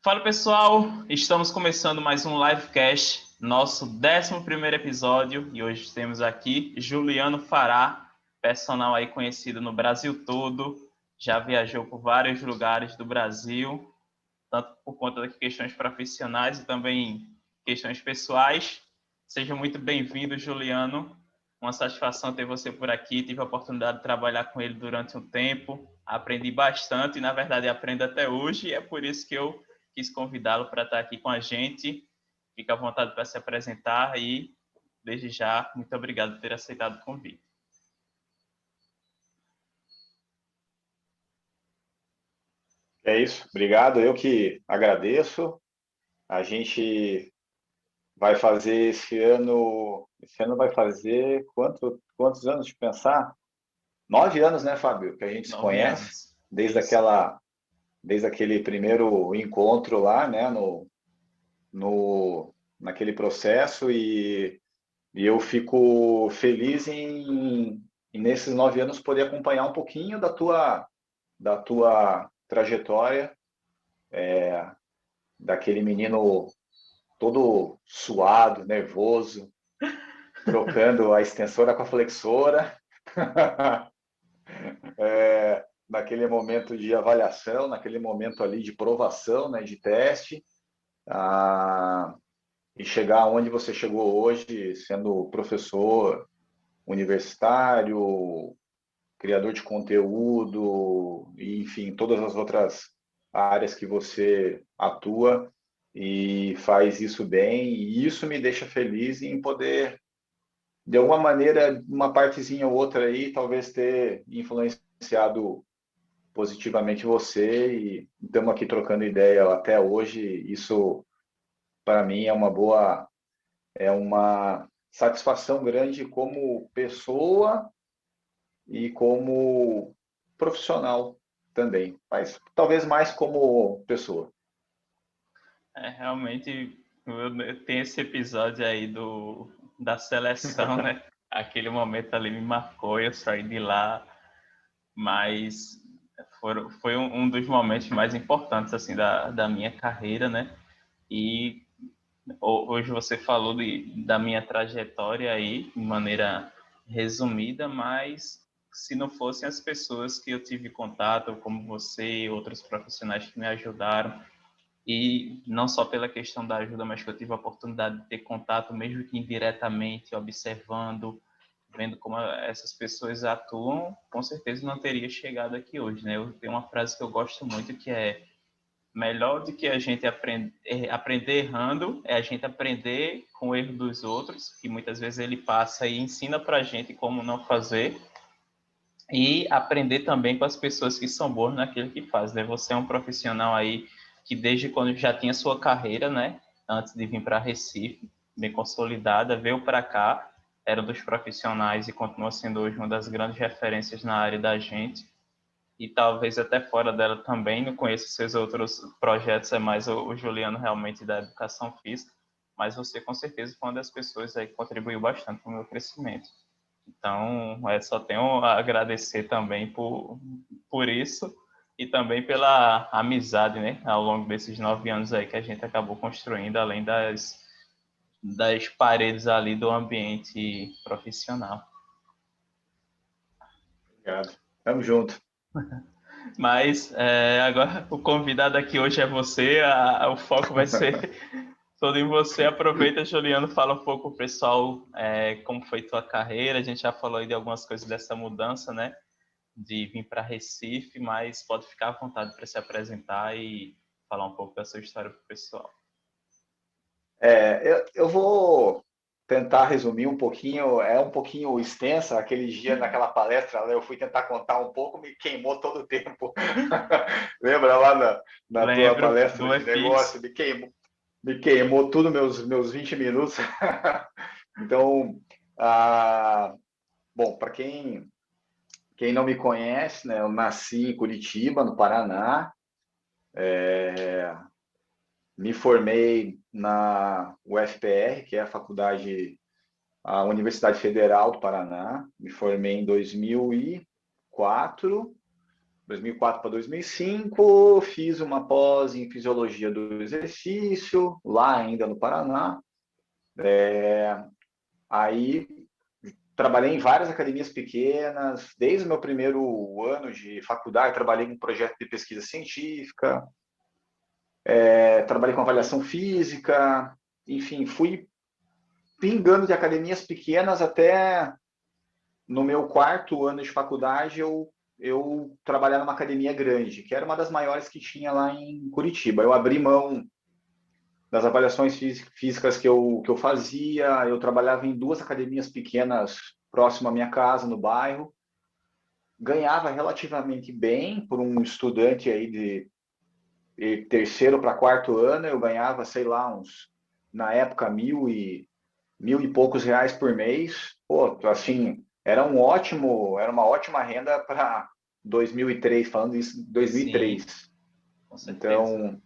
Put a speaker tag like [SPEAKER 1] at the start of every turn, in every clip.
[SPEAKER 1] Fala pessoal, estamos começando mais um livecast, nosso 11º episódio, e hoje temos aqui Juliano Fará, personal aí conhecido no Brasil todo, já viajou por vários lugares do Brasil, tanto por conta de questões profissionais e também questões pessoais. Seja muito bem-vindo, Juliano. Uma satisfação ter você por aqui. Tive a oportunidade de trabalhar com ele durante um tempo. Aprendi bastante e, na verdade, aprendo até hoje. E é por isso que eu quis convidá-lo para estar aqui com a gente. Fique à vontade para se apresentar e, desde já, muito obrigado por ter aceitado o convite.
[SPEAKER 2] É isso, obrigado. Eu que agradeço. A gente vai fazer esse ano vai fazer quantos anos de pensar? 9 anos, né, Fábio, que a gente se
[SPEAKER 1] 9
[SPEAKER 2] conhece,
[SPEAKER 1] anos.
[SPEAKER 2] desde
[SPEAKER 1] Isso.
[SPEAKER 2] desde aquele primeiro encontro lá, né, naquele processo e eu fico feliz em nesses 9 anos poder acompanhar um pouquinho da tua trajetória, daquele menino todo suado, nervoso, trocando a extensora com a flexora, naquele momento de avaliação, naquele momento ali de provação, né, de teste, e chegar onde você chegou hoje, sendo professor universitário, criador de conteúdo, e, enfim, todas as outras áreas que você atua e faz isso bem, e isso me deixa feliz em poder, de alguma maneira, uma partezinha ou outra aí, talvez ter influenciado positivamente você, e estamos aqui trocando ideia até hoje. Isso, para mim, é uma satisfação grande como pessoa e como profissional também, mas talvez mais como pessoa.
[SPEAKER 1] Realmente, tem esse episódio aí da seleção, né? Aquele momento ali me marcou, eu saí de lá, mas foi um dos momentos mais importantes, assim, da minha carreira, né? E hoje você falou da minha trajetória aí, de maneira resumida, mas se não fossem as pessoas que eu tive contato, como você e outros profissionais que me ajudaram, e não só pela questão da ajuda, mas que eu tive a oportunidade de ter contato, mesmo que indiretamente, observando, vendo como essas pessoas atuam, com certeza não teria chegado aqui hoje, né? Eu tenho uma frase que eu gosto muito, que é: melhor do que a gente aprender errando, é a gente aprender com o erro dos outros, que muitas vezes ele passa e ensina para a gente como não fazer, e aprender também com as pessoas que são boas naquilo que faz, né? Você é um profissional aí que desde quando já tinha sua carreira, né? Antes de vir para Recife, bem consolidada, veio para cá, era um dos profissionais e continua sendo hoje uma das grandes referências na área da gente, e talvez até fora dela também. Não conheço seus outros projetos, é mais o Juliano realmente da educação física, mas você com certeza foi uma das pessoas aí que contribuiu bastante para o meu crescimento. Então, só tenho a agradecer também por isso, e também pela amizade, né, ao longo desses 9 anos aí que a gente acabou construindo, além das paredes ali do ambiente profissional.
[SPEAKER 2] Obrigado. Tamo junto.
[SPEAKER 1] Mas agora o convidado aqui hoje é você, o foco vai ser todo em você. Aproveita, Juliano, fala um pouco pro pessoal como foi tua carreira. A gente já falou aí de algumas coisas dessa mudança, né? De vir para Recife, mas pode ficar à vontade para se apresentar e falar um pouco da sua história pro pessoal.
[SPEAKER 2] Eu vou tentar resumir um pouquinho, é um pouquinho extensa. Aquele dia naquela palestra, eu fui tentar contar um pouco, me queimou todo o tempo. Lembra lá na tua
[SPEAKER 1] Lembro
[SPEAKER 2] palestra
[SPEAKER 1] do
[SPEAKER 2] de negócio?
[SPEAKER 1] EFIX.
[SPEAKER 2] Me queimou tudo meus 20 minutos. Então, bom, para quem não me conhece, né, eu nasci em Curitiba, no Paraná. Me formei na UFPR, que é a Universidade Federal do Paraná. Me formei em 2004 2004 para 2005, fiz uma pós em Fisiologia do Exercício, lá ainda no Paraná. Aí trabalhei em várias academias pequenas, desde o meu primeiro ano de faculdade, trabalhei em projeto de pesquisa científica, trabalhei com avaliação física, enfim, fui pingando de academias pequenas até no meu quarto ano de faculdade eu trabalhar numa academia grande, que era uma das maiores que tinha lá em Curitiba. Eu abri mão das avaliações físicas que eu fazia, eu trabalhava em duas academias pequenas próximo à minha casa, no bairro, ganhava relativamente bem por um estudante aí de terceiro para quarto ano, eu ganhava, sei lá, na época, mil e poucos reais por mês. Pô, assim, era uma ótima renda para 2003, falando isso em
[SPEAKER 1] Sim,
[SPEAKER 2] 2003.
[SPEAKER 1] com certeza.
[SPEAKER 2] Então,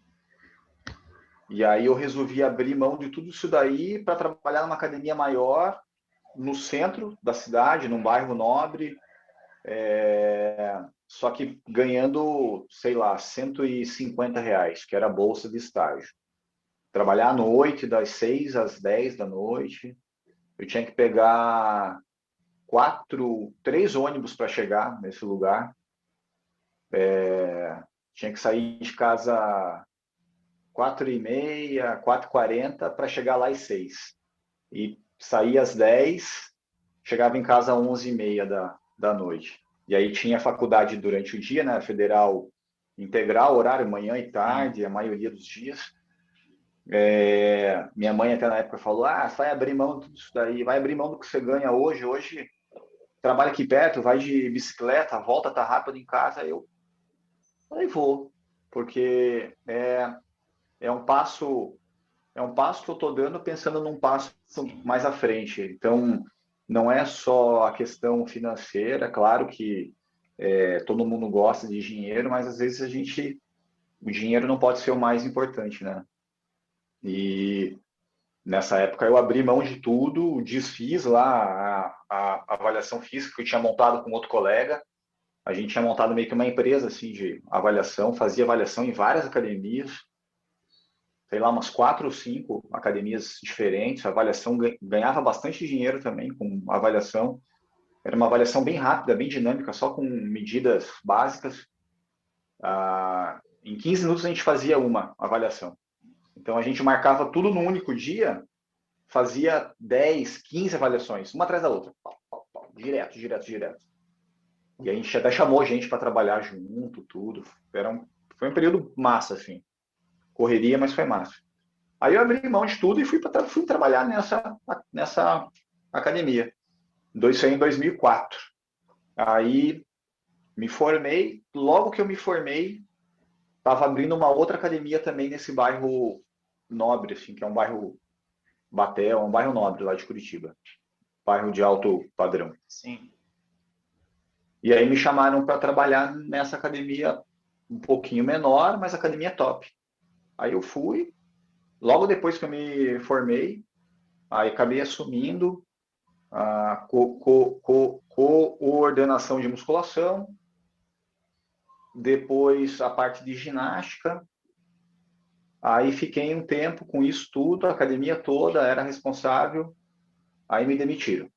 [SPEAKER 2] e aí eu resolvi abrir mão de tudo isso daí para trabalhar numa academia maior, no centro da cidade, num bairro nobre, só que ganhando, sei lá, R$ 150, que era a bolsa de estágio. Trabalhar à noite, das 6 às 10 da noite. Eu tinha que pegar três ônibus para chegar nesse lugar. Tinha que sair de casa 4h30, 4h40 para chegar lá às 6. E saía às 10, chegava em casa às 11h30 da noite. E aí tinha faculdade durante o dia, né? Federal integral, horário manhã e
[SPEAKER 1] Sim,
[SPEAKER 2] tarde, a maioria dos dias. Minha mãe até na época falou, vai abrir mão de tudo isso daí, vai abrir mão do que você ganha hoje. Hoje trabalha aqui perto, vai de bicicleta, a volta tá rápido em casa. Eu falei, vou, porque é um passo é um passo que eu estou dando pensando num passo
[SPEAKER 1] sim,
[SPEAKER 2] mais à frente. Então, não é só a questão financeira, claro que todo mundo gosta de dinheiro, mas às vezes o dinheiro não pode ser o mais importante, né? E nessa época eu abri mão de tudo, desfiz lá a avaliação física que eu tinha montado com outro colega. A gente tinha montado meio que uma empresa assim de avaliação, fazia avaliação em várias academias, sei lá, umas 4 ou 5 academias diferentes. A avaliação ganhava bastante dinheiro também com a avaliação. Era uma avaliação bem rápida, bem dinâmica, só com medidas básicas. Em 15 minutos a gente fazia uma avaliação. Então a gente marcava tudo num único dia, fazia 10, 15 avaliações, uma atrás da outra. Direto, direto, direto. E a gente até chamou gente para trabalhar junto, tudo. Foi um período massa, assim. Correria, mas foi massa. Aí eu abri mão de tudo e fui trabalhar nessa academia. Isso aí em 2004. Aí me formei. Logo que eu me formei, estava abrindo uma outra academia também nesse bairro nobre, assim, que é um bairro Batel, um bairro nobre lá de Curitiba. Bairro de alto padrão.
[SPEAKER 1] sim.
[SPEAKER 2] E aí me chamaram para trabalhar nessa academia um pouquinho menor, mas academia top. Aí eu fui. Logo depois que eu me formei, aí acabei assumindo a coordenação de musculação, depois a parte de ginástica. Aí fiquei um tempo com isso tudo, a academia toda era responsável. Aí me demitiram,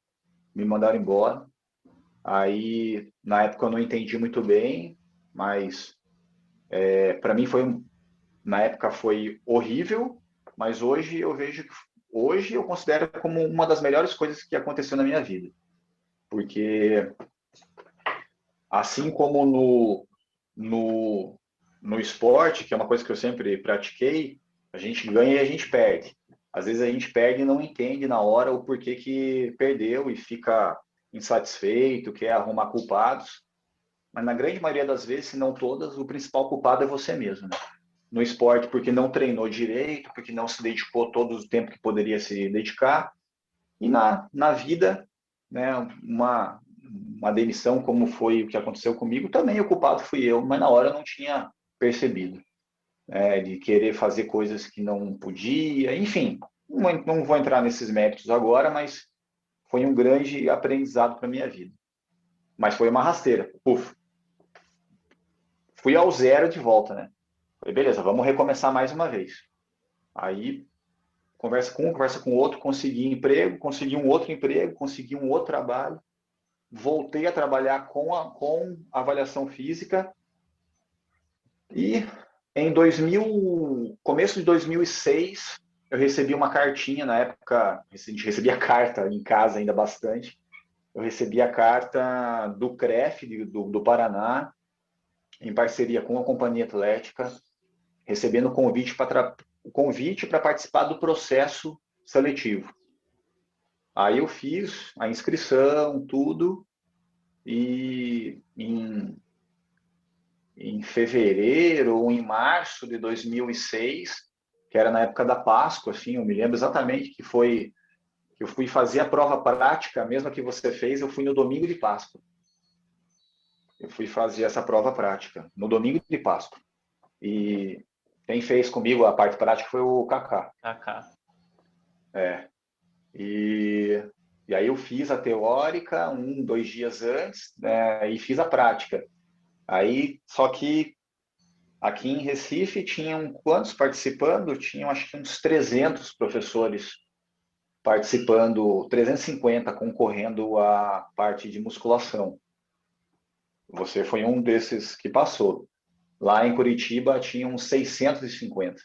[SPEAKER 2] me mandaram embora. Aí, na época, eu não entendi muito bem, mas para mim na época foi horrível, mas hoje eu considero como uma das melhores coisas que aconteceu na minha vida. Porque assim como no, no esporte, que é uma coisa que eu sempre pratiquei, a gente ganha e a gente perde. Às vezes a gente perde e não entende na hora o porquê que perdeu e fica insatisfeito, quer arrumar culpados. Mas na grande maioria das vezes, se não todas, o principal culpado é você mesmo. Né? No esporte, porque não treinou direito, porque não se dedicou todo o tempo que poderia se dedicar. E na vida, né, uma demissão, como foi o que aconteceu comigo, também o culpado fui eu, mas na hora eu não tinha percebido, de querer fazer coisas que não podia, enfim, não vou entrar nesses méritos agora, mas foi um grande aprendizado para minha vida. Mas foi uma rasteira, puf. fui ao zero de volta, né? Falei, beleza, vamos recomeçar mais uma vez. Aí, conversa com outro, consegui emprego, consegui um outro emprego, consegui um outro trabalho. Voltei a trabalhar com avaliação física e começo de 2006, eu recebi uma cartinha, na época, a gente recebia carta em casa ainda bastante, eu recebi a carta do CREF do Paraná, em parceria com a Companhia Atlética, recebendo o convite para participar do processo seletivo. Aí eu fiz a inscrição, tudo, e em fevereiro ou em março de 2006, que era na época da Páscoa, assim, eu me lembro exatamente que eu fui fazer a prova prática, a mesma que você fez, eu fui no domingo de Páscoa. Eu fui fazer essa prova prática no domingo de Páscoa. E quem fez comigo a parte prática foi o Kaká.
[SPEAKER 1] Kaká.
[SPEAKER 2] E aí eu fiz a teórica 2 dias antes, né, e fiz a prática. Aí, só que aqui em Recife tinham quantos participando? Tinham acho que uns 300 professores participando, 350 concorrendo à parte de musculação. Você foi um desses que passou. Lá em Curitiba tinham 650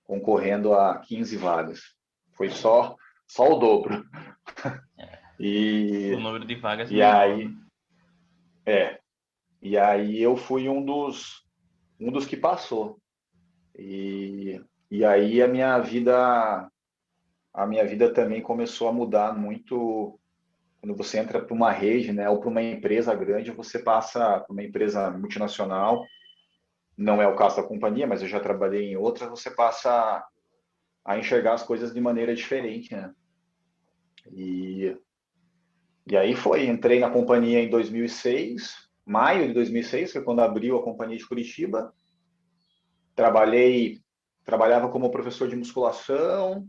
[SPEAKER 2] concorrendo a 15 vagas. Foi só o dobro.
[SPEAKER 1] O número de vagas
[SPEAKER 2] E
[SPEAKER 1] menor.
[SPEAKER 2] aí, e aí eu fui um dos que passou. E aí a minha vida também começou a mudar muito quando você entra para uma rede, né, ou para uma empresa grande, você passa para uma empresa multinacional, não é o caso da companhia, mas eu já trabalhei em outras, você passa a enxergar as coisas de maneira diferente, né? E aí entrei na companhia em 2006, maio de 2006, foi quando abriu a companhia de Curitiba. Trabalhava como professor de musculação,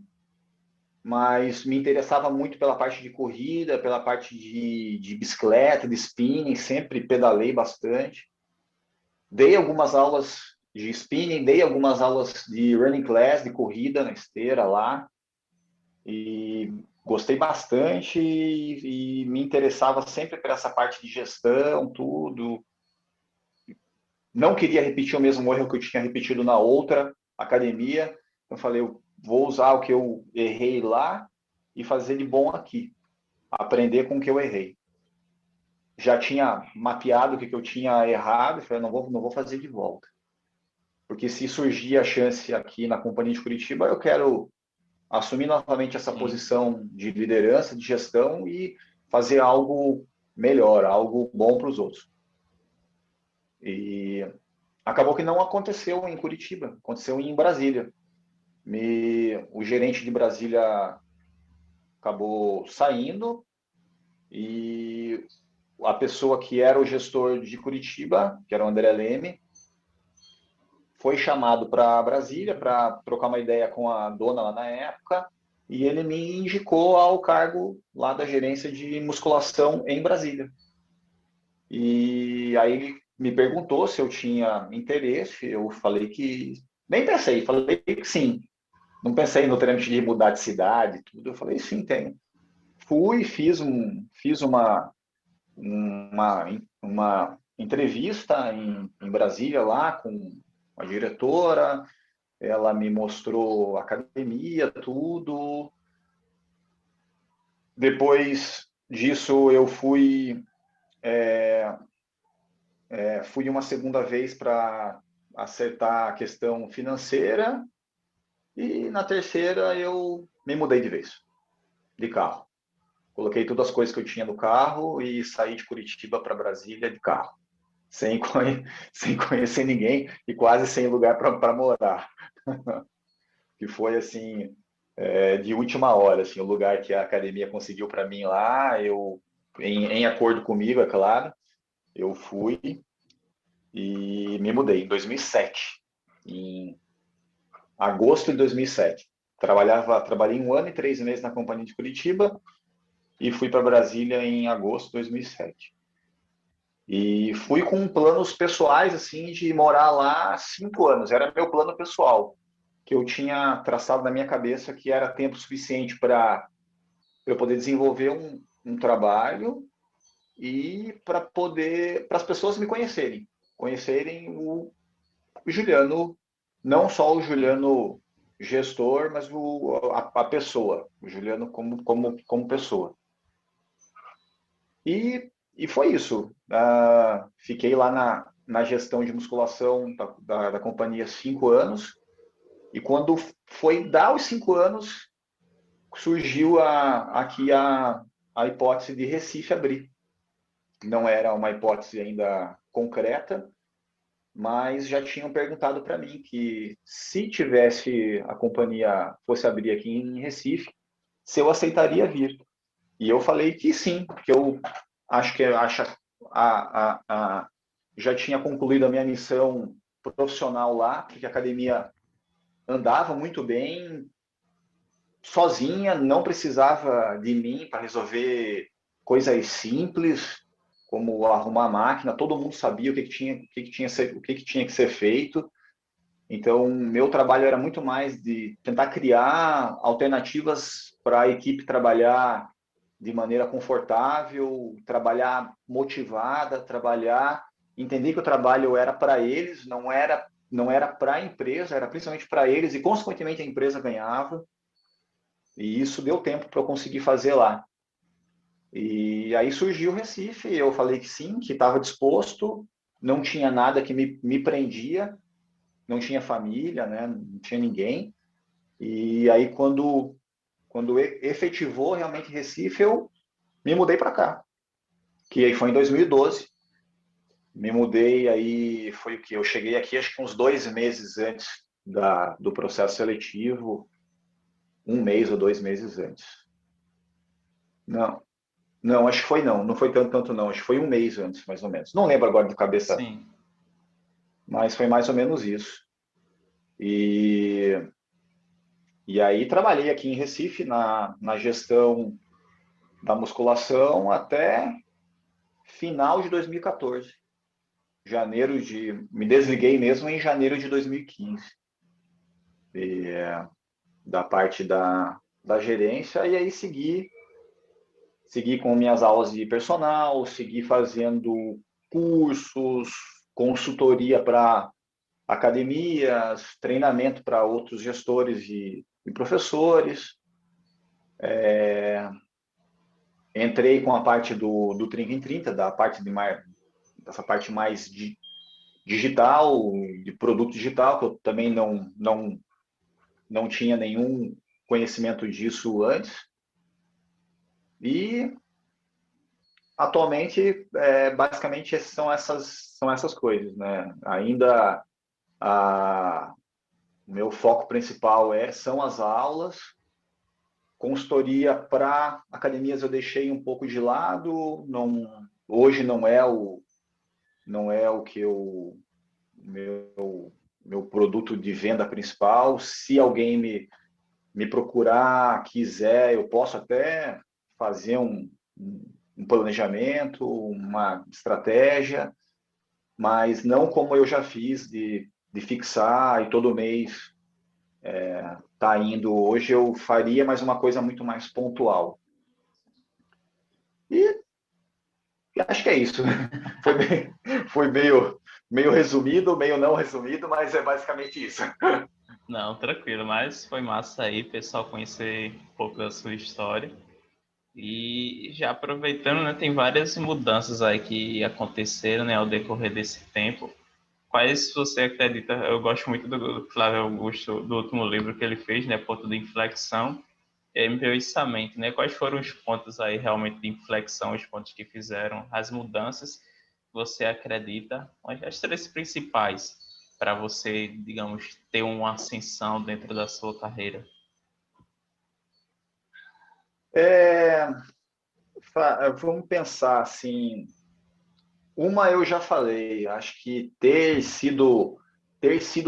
[SPEAKER 2] mas me interessava muito pela parte de corrida, pela parte de bicicleta, de spinning, sempre pedalei bastante. Dei algumas aulas de spinning, dei algumas aulas de running class, de corrida na esteira lá, e gostei bastante e me interessava sempre por essa parte de gestão, tudo. Não queria repetir o mesmo erro que eu tinha repetido na outra academia, então falei, eu vou usar o que eu errei lá e fazer de bom aqui, aprender com o que eu errei. Já tinha mapeado o que eu tinha errado, e falei, não vou fazer de volta. Porque se surgir a chance aqui na Companhia de Curitiba, eu quero assumir novamente essa posição de liderança, de gestão e fazer algo melhor, algo bom para os outros. E acabou que não aconteceu em Curitiba, aconteceu em Brasília. O gerente de Brasília acabou saindo e a pessoa que era o gestor de Curitiba, que era o André Leme, foi chamado para Brasília para trocar uma ideia com a dona lá na época e ele me indicou ao cargo lá da gerência de musculação em Brasília. E aí ele me perguntou se eu tinha interesse, eu falei que... Nem pensei, falei que sim. Não pensei no trâmite de mudar de cidade, tudo. Eu falei, sim, tenho. Fui, fiz uma entrevista em Brasília lá com a diretora, ela me mostrou a academia, tudo. Depois disso, eu fui uma segunda vez para acertar a questão financeira e na terceira eu me mudei de vez, de carro. Coloquei todas as coisas que eu tinha no carro e saí de Curitiba para Brasília de carro, sem conhecer ninguém e quase sem lugar para morar. Que foi assim, de última hora, assim, o lugar que a academia conseguiu para mim lá, em acordo comigo, é claro, eu fui e me mudei em 2007, em agosto de 2007. Trabalhei 1 ano e 3 meses na companhia de Curitiba e fui para Brasília em agosto de 2007. E fui com planos pessoais, assim, de morar lá 5 anos. Era meu plano pessoal, que eu tinha traçado na minha cabeça que era tempo suficiente para eu poder desenvolver um trabalho e para as pessoas me conhecerem o Juliano, não só o Juliano gestor, mas a pessoa, o Juliano como pessoa. E foi isso. Fiquei lá na gestão de musculação da companhia 5 anos, e quando foi dar os 5 anos, surgiu aqui a hipótese de Recife abrir. Não era uma hipótese ainda concreta, mas já tinham perguntado para mim que se tivesse a companhia fosse abrir aqui em Recife, se eu aceitaria vir. E eu falei que sim, porque eu acho já tinha concluído a minha missão profissional lá, porque a academia andava muito bem, sozinha, não precisava de mim para resolver coisas simples, como arrumar a máquina, todo mundo sabia o que tinha que ser feito. Então, meu trabalho era muito mais de tentar criar alternativas para a equipe trabalhar de maneira confortável, trabalhar motivada, entender que o trabalho era para eles, não era para a empresa, era principalmente para eles e consequentemente a empresa ganhava. E isso deu tempo para eu conseguir fazer lá. E aí surgiu o Recife, eu falei que sim, que estava disposto, não tinha nada que me prendia, não tinha família, né? Não tinha ninguém. E aí, quando efetivou realmente Recife, eu me mudei para cá, que aí foi em 2012. Me mudei, aí foi o que? Eu cheguei aqui acho que uns 2 meses antes do processo seletivo, 1 mês ou 2 meses antes. Não, não, acho que foi não foi tanto não, acho que foi 1 mês antes, mais ou menos. Não lembro agora de cabeça,
[SPEAKER 1] Sim.
[SPEAKER 2] mas foi mais ou menos isso. E, e aí trabalhei aqui em Recife na gestão da musculação até final de 2014. Me desliguei mesmo em janeiro de 2015. Da parte da gerência, e aí segui com minhas aulas de personal, segui fazendo cursos, consultoria para academias, treinamento para outros gestores e professores. Entrei com a parte do 30 em 30, dessa parte mais digital, de produto digital, que eu também não tinha nenhum conhecimento disso antes. E atualmente, basicamente, são essas coisas, né? Ainda o meu foco principal são as aulas. Consultoria para academias eu deixei um pouco de lado. Hoje não é o que meu produto de venda principal. Se alguém me procurar, quiser, eu posso até fazer um planejamento, uma estratégia, mas não como eu já fiz de fixar e todo mês tá indo. Hoje eu faria mais uma coisa muito mais pontual. E acho que é isso. Foi meio resumido, meio não resumido, mas é basicamente isso.
[SPEAKER 1] Não, tranquilo, mas foi massa aí, pessoal, conhecer um pouco da sua história. E já aproveitando, né, tem várias mudanças aí que aconteceram, né, ao decorrer desse tempo. Quais você acredita? Eu gosto muito do Flávio Augusto, do último livro que ele fez, né, Ponto de Inflexão, e aí me veio isso à mente, né? Quais foram os pontos aí realmente de inflexão, os pontos que fizeram as mudanças que você acredita, as três principais para você, digamos, ter uma ascensão dentro da sua carreira?
[SPEAKER 2] É, vamos pensar assim. Uma eu já falei, acho que ter sido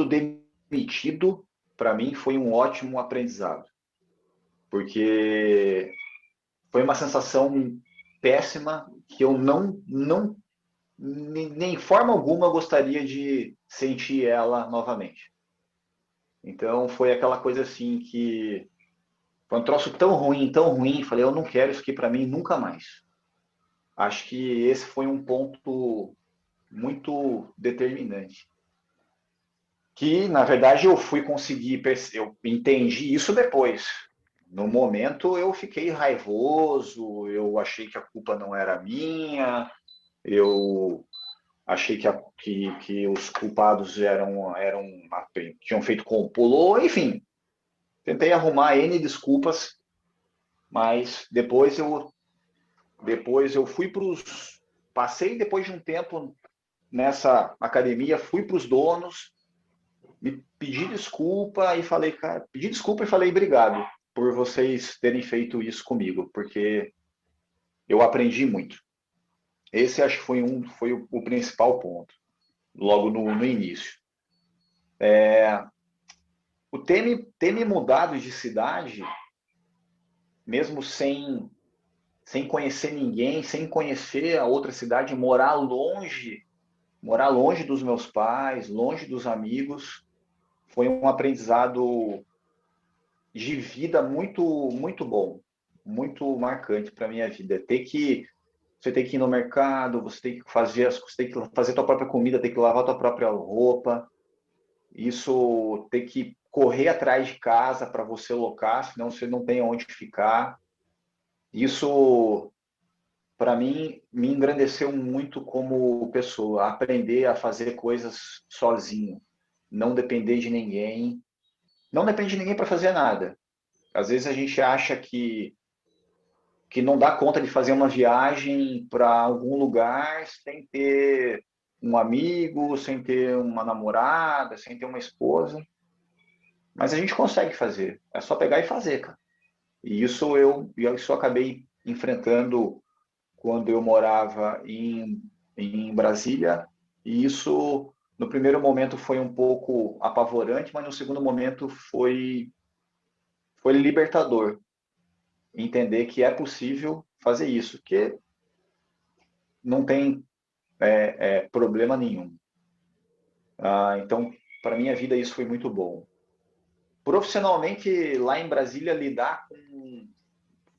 [SPEAKER 2] demitido para mim foi um ótimo aprendizado, porque foi uma sensação péssima que eu nem forma alguma eu gostaria de sentir ela novamente. Então foi aquela coisa assim que foi um troço tão ruim, falei, eu não quero isso aqui para mim nunca mais. Acho que esse foi um ponto muito determinante. Que, na verdade, eu fui conseguir, eu entendi isso depois. No momento, eu fiquei raivoso, eu achei que a culpa não era minha, eu achei que os culpados tinham feito complô, enfim, tentei arrumar N desculpas, mas depois eu fui para os. Passei depois de um tempo nessa academia, fui para os donos, me pedi desculpa e falei, cara, pedi desculpa e falei obrigado por vocês terem feito isso comigo, porque eu aprendi muito. Esse acho que foi o principal ponto, logo no início. O ter me mudado de cidade, mesmo sem conhecer ninguém, sem conhecer a outra cidade, morar longe dos meus pais, longe dos amigos, foi um aprendizado de vida muito bom, muito marcante para minha vida. Você tem que ir no mercado, você tem que fazer tua própria comida, tem que lavar tua própria roupa. Isso tem que correr atrás de casa para você locar, senão você não tem onde ficar. Isso para mim me engrandeceu muito como pessoa, aprender a fazer coisas sozinho, não depender de ninguém, não depende de ninguém para fazer nada. Às vezes a gente acha que não dá conta de fazer uma viagem para algum lugar sem ter um amigo, sem ter uma namorada, sem ter uma esposa. Mas a gente consegue fazer. É só pegar e fazer, cara. E isso eu acabei enfrentando quando eu morava em Brasília. E isso, no primeiro momento, foi um pouco apavorante, mas no segundo momento foi libertador. Entender que é possível fazer isso, que não tem problema nenhum. Então, para minha vida, isso foi muito bom. Profissionalmente, lá em Brasília,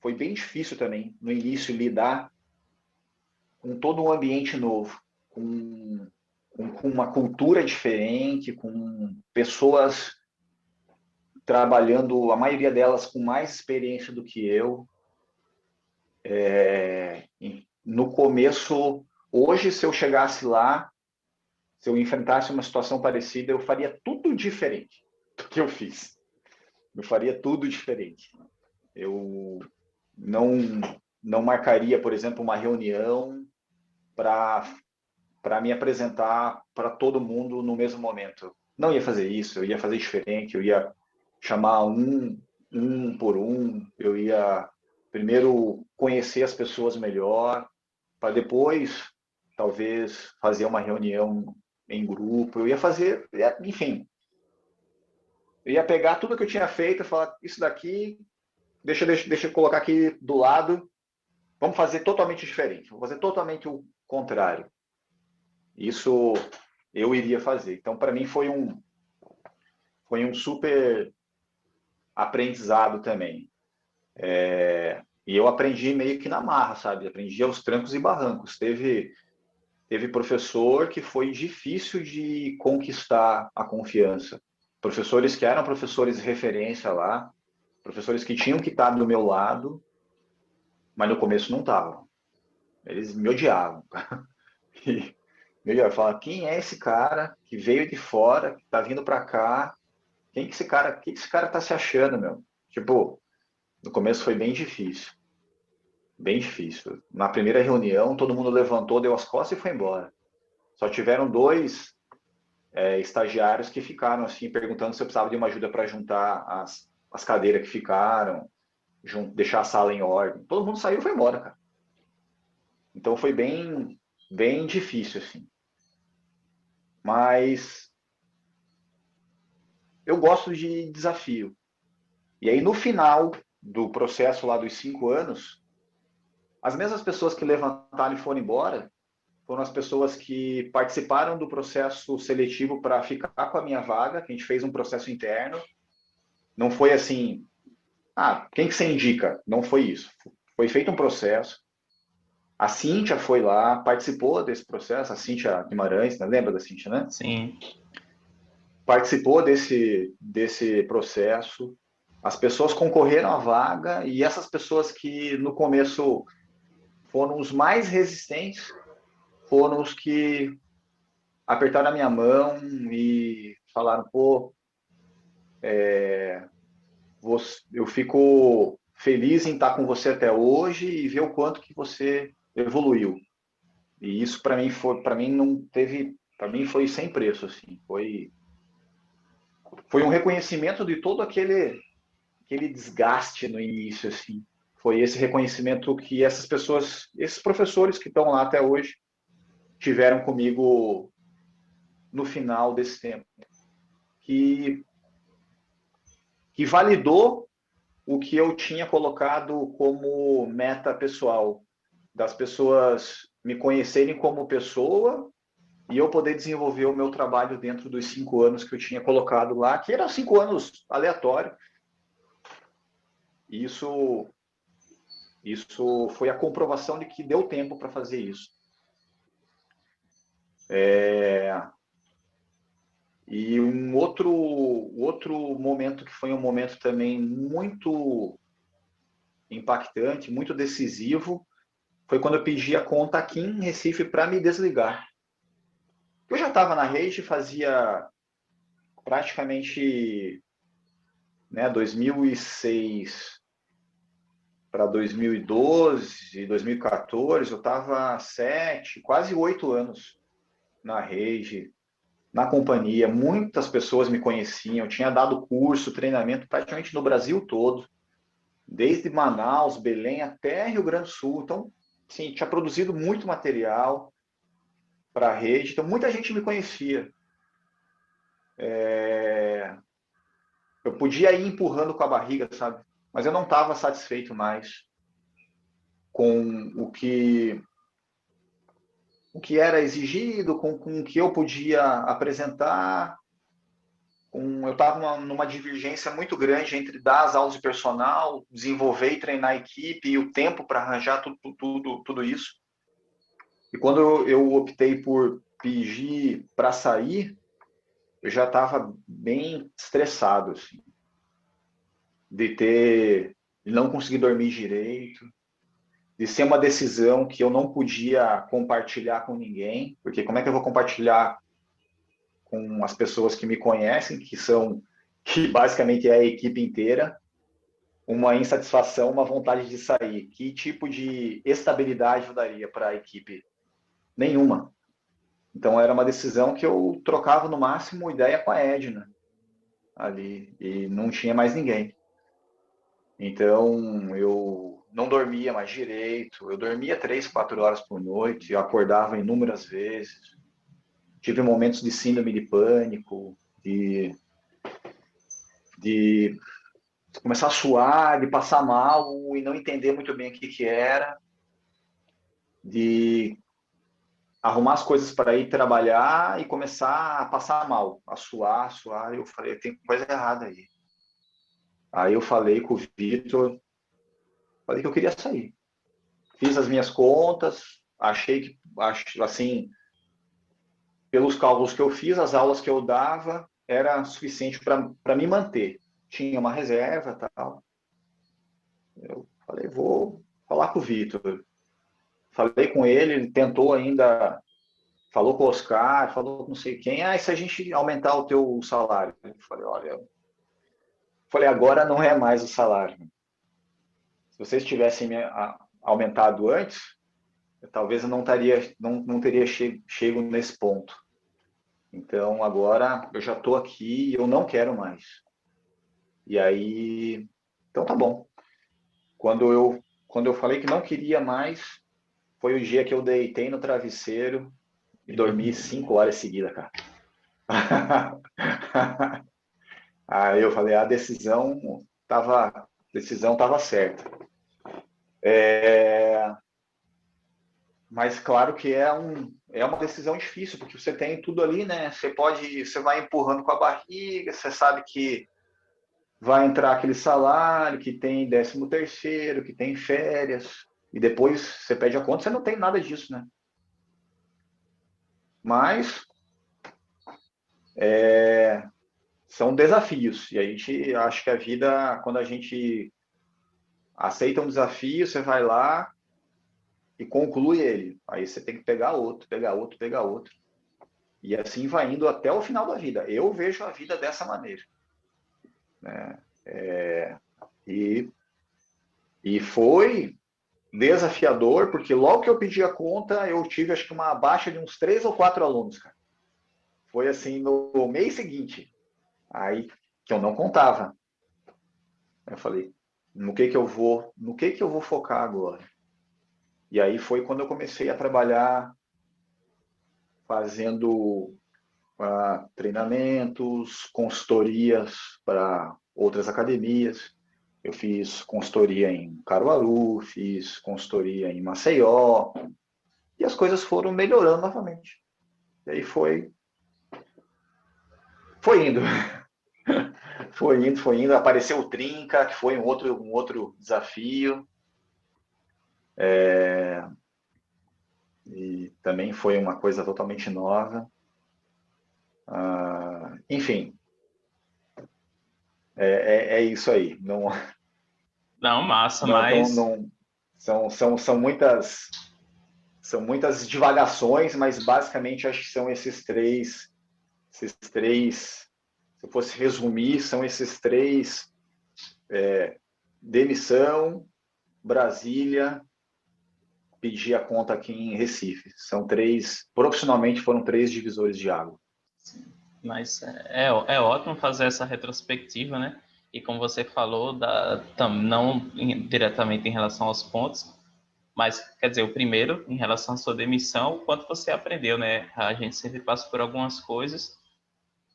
[SPEAKER 2] foi bem difícil também, no início, lidar com todo um ambiente novo, com uma cultura diferente, com pessoas trabalhando, a maioria delas com mais experiência do que eu. No começo, hoje, se eu chegasse lá, se eu enfrentasse uma situação parecida, eu faria tudo diferente do que eu fiz. Eu faria tudo diferente. Eu não, não marcaria, por exemplo, uma reunião para me apresentar para todo mundo no mesmo momento. Não ia fazer isso, eu ia fazer diferente, eu ia chamar um por um, eu ia primeiro conhecer as pessoas melhor, para depois talvez fazer uma reunião em grupo, eu ia fazer, enfim, eu ia pegar tudo que eu tinha feito e falar, isso daqui, deixa eu colocar aqui do lado, vamos fazer totalmente diferente, vamos fazer totalmente o contrário. Isso eu iria fazer. Então, para mim, foi um super aprendizado também. E eu aprendi meio que na marra, sabe? Aprendi aos trancos e barrancos. Teve professor que foi difícil de conquistar a confiança. Professores que eram professores de referência lá, professores que tinham que estar do meu lado, mas no começo não estavam. Eles me odiavam. E melhor, falar, quem é esse cara que veio de fora, que está vindo para cá? Quem que esse cara tá se achando, meu? Tipo, no começo foi bem difícil. Bem difícil. Na primeira reunião, todo mundo levantou, deu as costas e foi embora. Só tiveram dois estagiários que ficaram assim, perguntando se eu precisava de uma ajuda para juntar as cadeiras que ficaram, deixar a sala em ordem. Todo mundo saiu e foi embora, cara. Então foi bem difícil, assim. Mas eu gosto de desafio. E aí, no final do processo lá dos 5 anos, as mesmas pessoas que levantaram e foram embora, foram as pessoas que participaram do processo seletivo para ficar com a minha vaga, que a gente fez um processo interno. Não foi assim, quem que você indica? Não foi isso. Foi feito um processo. A Cíntia foi lá, participou desse processo, a Cíntia Guimarães, né? Lembra da Cíntia, né?
[SPEAKER 1] Sim.
[SPEAKER 2] Participou desse processo. As pessoas concorreram à vaga e essas pessoas que no começo foram os mais resistentes, foram os que apertaram a minha mão e falaram, pô, eu fico feliz em estar com você até hoje e ver o quanto que você evoluiu. E isso para mim não teve, para mim foi sem preço, assim. Foi um reconhecimento de todo aquele desgaste no início, assim. Foi esse reconhecimento que essas pessoas, esses professores que estão lá até hoje, tiveram comigo no final desse tempo, que validou o que eu tinha colocado como meta pessoal, das pessoas me conhecerem como pessoa e eu poder desenvolver o meu trabalho dentro dos 5 anos que eu tinha colocado lá, que eram 5 anos aleatórios. Isso, isso foi a comprovação de que deu tempo para fazer isso. E um outro momento que foi um momento também muito impactante, muito decisivo, foi quando eu pedi a conta aqui em Recife para me desligar. Eu já estava na rede fazia praticamente, né, 2006 para 2012, 2014, eu estava 7, quase 8 anos na rede, na companhia. Muitas pessoas me conheciam, eu tinha dado curso, treinamento praticamente no Brasil todo, desde Manaus, Belém até Rio Grande do Sul. Então, sim, tinha produzido muito material para a rede, então muita gente me conhecia. Eu podia ir empurrando com a barriga, sabe? Mas eu não estava satisfeito mais com o que era exigido, com o que eu podia apresentar. Eu estava numa divergência muito grande entre dar as aulas de personal, desenvolver e treinar a equipe e o tempo para arranjar tudo isso. E quando eu optei por pedir para sair, eu já estava bem estressado, assim, de não conseguir dormir direito, de ser uma decisão que eu não podia compartilhar com ninguém, porque como é que eu vou compartilhar com as pessoas que me conhecem, que basicamente é a equipe inteira, uma insatisfação, uma vontade de sair? Que tipo de estabilidade eu daria para a equipe? Nenhuma. Então era uma decisão que eu trocava no máximo ideia com a Edna ali, e não tinha mais ninguém. Então eu não dormia mais direito, eu dormia 3, 4 horas por noite, eu acordava inúmeras vezes, tive momentos de síndrome de pânico, de começar a suar, de passar mal e não entender muito bem o que era, de arrumar as coisas para ir trabalhar e começar a passar mal, a suar. Eu falei, tem coisa errada aí. Aí eu falei com o Vitor, falei que eu queria sair. Fiz as minhas contas, achei que, assim, pelos cálculos que eu fiz, as aulas que eu dava era suficiente para me manter. Tinha uma reserva e tal. Eu falei, vou falar com o Vitor. Falei com ele tentou ainda, falou com o Oscar, falou com não sei quem, e se a gente aumentar o teu salário? Eu falei, olha, agora não é mais o salário. Se vocês tivessem me aumentado antes, talvez eu não teria chego nesse ponto. Então, agora eu já estou aqui e eu não quero mais. E aí, então tá bom. Quando eu falei que não queria mais, foi o dia que eu deitei no travesseiro e dormi 5 horas seguidas, cara. Aí eu falei, a decisão estava certa. mas claro que é uma decisão difícil, porque você tem tudo ali, né? Você vai empurrando com a barriga, você sabe que vai entrar aquele salário, que tem 13º, que tem férias, e depois você pede a conta, você não tem nada disso, né? Mas são desafios, e a gente acha que a vida, quando a gente aceita um desafio, você vai lá e conclui ele. Aí você tem que pegar outro, pegar outro, pegar outro. E assim vai indo até o final da vida. Eu vejo a vida dessa maneira, né? E, e foi desafiador, porque logo que eu pedi a conta, eu tive acho que uma baixa de uns 3 ou 4 alunos, cara. Foi assim no mês seguinte, aí que eu não contava. Eu falei, no que eu vou focar agora? E aí foi quando eu comecei a trabalhar fazendo treinamentos, consultorias para outras academias. Eu fiz consultoria em Caruaru, fiz consultoria em Maceió, e as coisas foram melhorando novamente. E aí foi indo. Foi indo. Apareceu o Trinca, que foi um outro desafio. E também foi uma coisa totalmente nova. Enfim, é isso aí. Não,
[SPEAKER 1] Não, massa,
[SPEAKER 2] não é tão.
[SPEAKER 1] mas
[SPEAKER 2] Não, são muitas divagações, mas basicamente acho que são esses três, se eu fosse resumir, são esses três: demissão, Brasília, pedir a conta aqui em Recife. São três, profissionalmente foram três divisores de água.
[SPEAKER 1] Mas é ótimo fazer essa retrospectiva, né? E como você falou, não diretamente em relação aos pontos, mas, quer dizer, o primeiro, em relação à sua demissão, o quanto você aprendeu, né? A gente sempre passa por algumas coisas